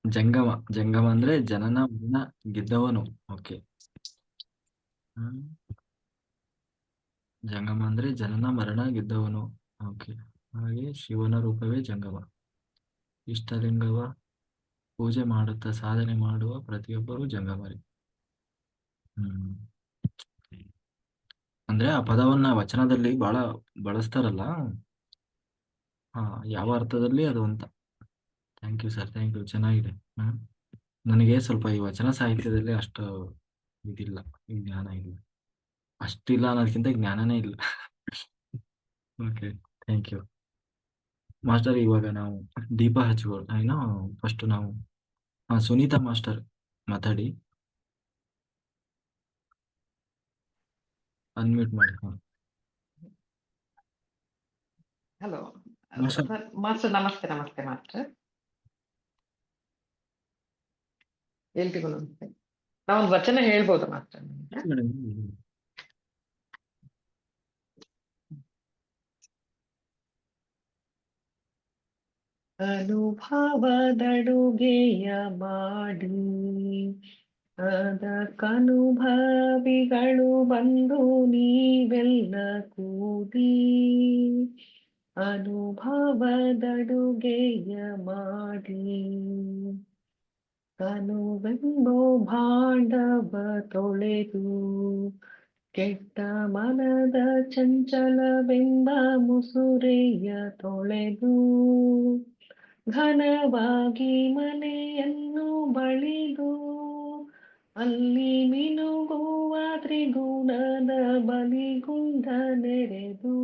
ಜಂಗಮ, ಜಂಗಮ ಅಂದ್ರೆ ಜನನ ಮರಣ ಗೆದ್ದವನು. ಓಕೆ, ಜಂಗಮ ಅಂದ್ರೆ ಜನನ ಮರಣ ಗೆದ್ದವನು. ಓಕೆ, ಹಾಗೆ ಶಿವನ ರೂಪವೇ ಜಂಗಮ. ಇಷ್ಟಲಿಂಗವ ಪೂಜೆ ಮಾಡುತ್ತಾ ಸಾಧನೆ ಮಾಡುವ ಪ್ರತಿಯೊಬ್ಬರು ಜಂಗಮರೇ. ಅಂದ್ರೆ ಆ ಪದವನ್ನ ವಚನದಲ್ಲಿ ಬಹಳ ಬಳಸ್ತಾರಲ್ಲ, ಯಾವ ಅರ್ಥದಲ್ಲಿ ಅದು ಅಂತ. Thank you sir, thank you, ಚೆನ್ನಾಗಿದೆ. ನನಗೆ ಸ್ವಲ್ಪ ಈ ವಚನ ಸಾಹಿತ್ಯದಲ್ಲಿ ಅಷ್ಟು ಇದಿಲ್ಲ, ಈ ಜ್ಞಾನ ಇಲ್ಲ. ಅಷ್ಟಿಲ್ಲ ಅನ್ನೋದಕ್ಕಿಂತ ಜ್ಞಾನನೇ ಇಲ್ಲ. Okay, thank you master. ಇವಾಗ ನಾವು ದೀಪ ಹಚ್ಕೊಳ್ಳೋಣ. ಏನೋ ಫಸ್ಟ್ ನಾವು ಸುನೀತಾ ಮಾಸ್ಟರ್ ಮಾತಾಡಿ, ಅನ್ಮ್ಯೂಟ್ ಮಾಡಿ. Hello master. ಮಾಸ್ಟರ್, ನಮಸ್ತೆ. ನಮಸ್ತೆ ಮಾಸ್ಟರ್, ಎಲ್ರಿಗೂ ನಮಸ್ತೆ. ನಾವೊಂದು ವಚನ ಹೇಳ್ಬೋದು ಮಾಸ್ಟರ್? ಅನುಭವದಡುಗೆಯ ಮಾಡಿ ಅದಕ್ಕನುಭವಿಗಳು ಬಂದು ನೀವೆಲ್ಲ ಕೂಡಿ ಅನುಭವದಡುಗೆಯ ಮಾಡಿ ಕನುವೆಂಬೋ ಭಾಂಡವ ತೊಳೆದು ಕೆಟ್ಟ ಮನದ ಚಂಚಲವೆಂಬ ಮುಸುರೆಯ ತೊಳೆದು ಘನವಾಗಿ ಮನೆಯನ್ನು ಬಳಿದು ಅಲ್ಲಿ ಮಿನುಗುವ ತ್ರಿಗುಣದ ಬಲಿಗುಂಡ ನೆರೆದು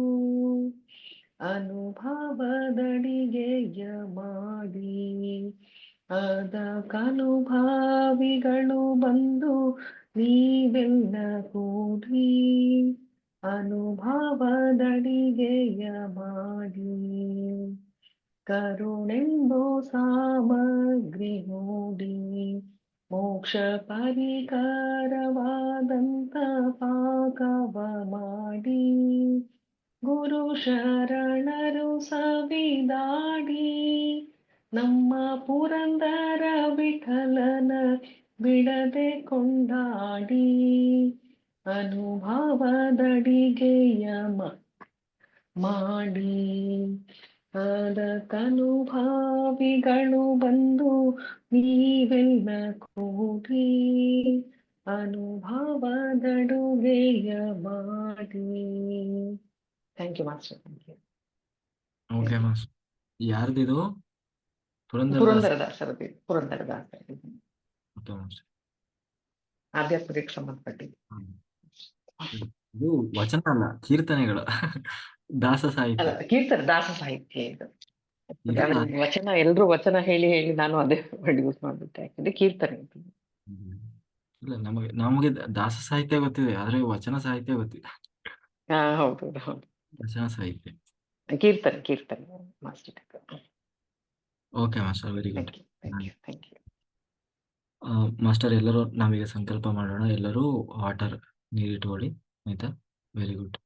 ಅನುಭವದಡಿಗೆಯ ಮಾಡಿ ಅದಕ್ಕನುಭಾವಿಗಳು ಬಂದು ನೀವೆಲ್ಲ ಕೂಡಿ ಅನುಭವದಡಿಗೆಯ ಮಾಡಿ ಕರುಣೆಂಬೋ ಸಾಮಗ್ರಿ ಹೂಡಿ ಮೋಕ್ಷ ಪರಿಕರವಾದಂತ ಪಾಕವ ಮಾಡಿ ಗುರು ಶರಣರು ಸವಿದಾಡಿ ನಮ್ಮ ಪುರಂದರ ವಿಠಲನ ಬಿಡದೆ ಕೊಂಡಾಡಿ ಅನುಭವದಡಿಗೆಯ ಮಾಡಿ ಅದಕ್ಕನುಭಾವಿಗಳು ಬಂದು ನೀವೆಲ್ಲ ಕೂಡಿ ಅನುಭವದಡುಗೆಯ ಮಾಡಿ. Thank you master. Thank you. Okay master. ಯಾರ್ದಿದು? ಪುರಂದರದಾಸರದ್ದು. Purandaradasa okay master. ಆಧ್ಯಾತ್ಮಿಕ ಸಂಬಂಧಪಟ್ಟಿದ್ದು. ಇದು ವಚನ ಅಲ್ಲ, ಕೀರ್ತನೆಗಳು. ದಾಸ ಸಾಹಿತ್ಯ. ಅಲ್ಲ, ಕೀರ್ತನೆ ದಾಸ ಸಾಹಿತ್ಯ ಇದು. ವಚನ ಎಲ್ರು ವಚನ ಹೇಳಿ ಹೇಳಿ ನಾನು ಅದೇ ವರ್ಡ್ ಯೂಸ್ ಮಾಡ್ಬಿಟ್ಟೆ. ಯಾಕಂದ್ರೆ ಕೀರ್ತನೆ ಇಲ್ಲ, ನಮಗೆ ದಾಸ ಸಾಹಿತ್ಯ ಗೊತ್ತಿದೆ, ಆದ್ರೆ ವಚನ ಸಾಹಿತ್ಯ ಗೊತ್ತಿದೆ. ಹೌದು ಹೌದು. ವಚನ ಸಾಹಿತ್ಯ, ಕೀರ್ತನೆ ಕೀರ್ತನೆ master. Okay master, very good. Thank you. Master, ಎಲ್ಲರೂ ನಾವೀಗ ಸಂಕಲ್ಪ ಮಾಡೋಣ. ಎಲ್ಲರೂ ವಾಟರ್ ನೀರಿಟ್ಕೊಳ್ಳಿ, ಆಯ್ತಾ? Very good.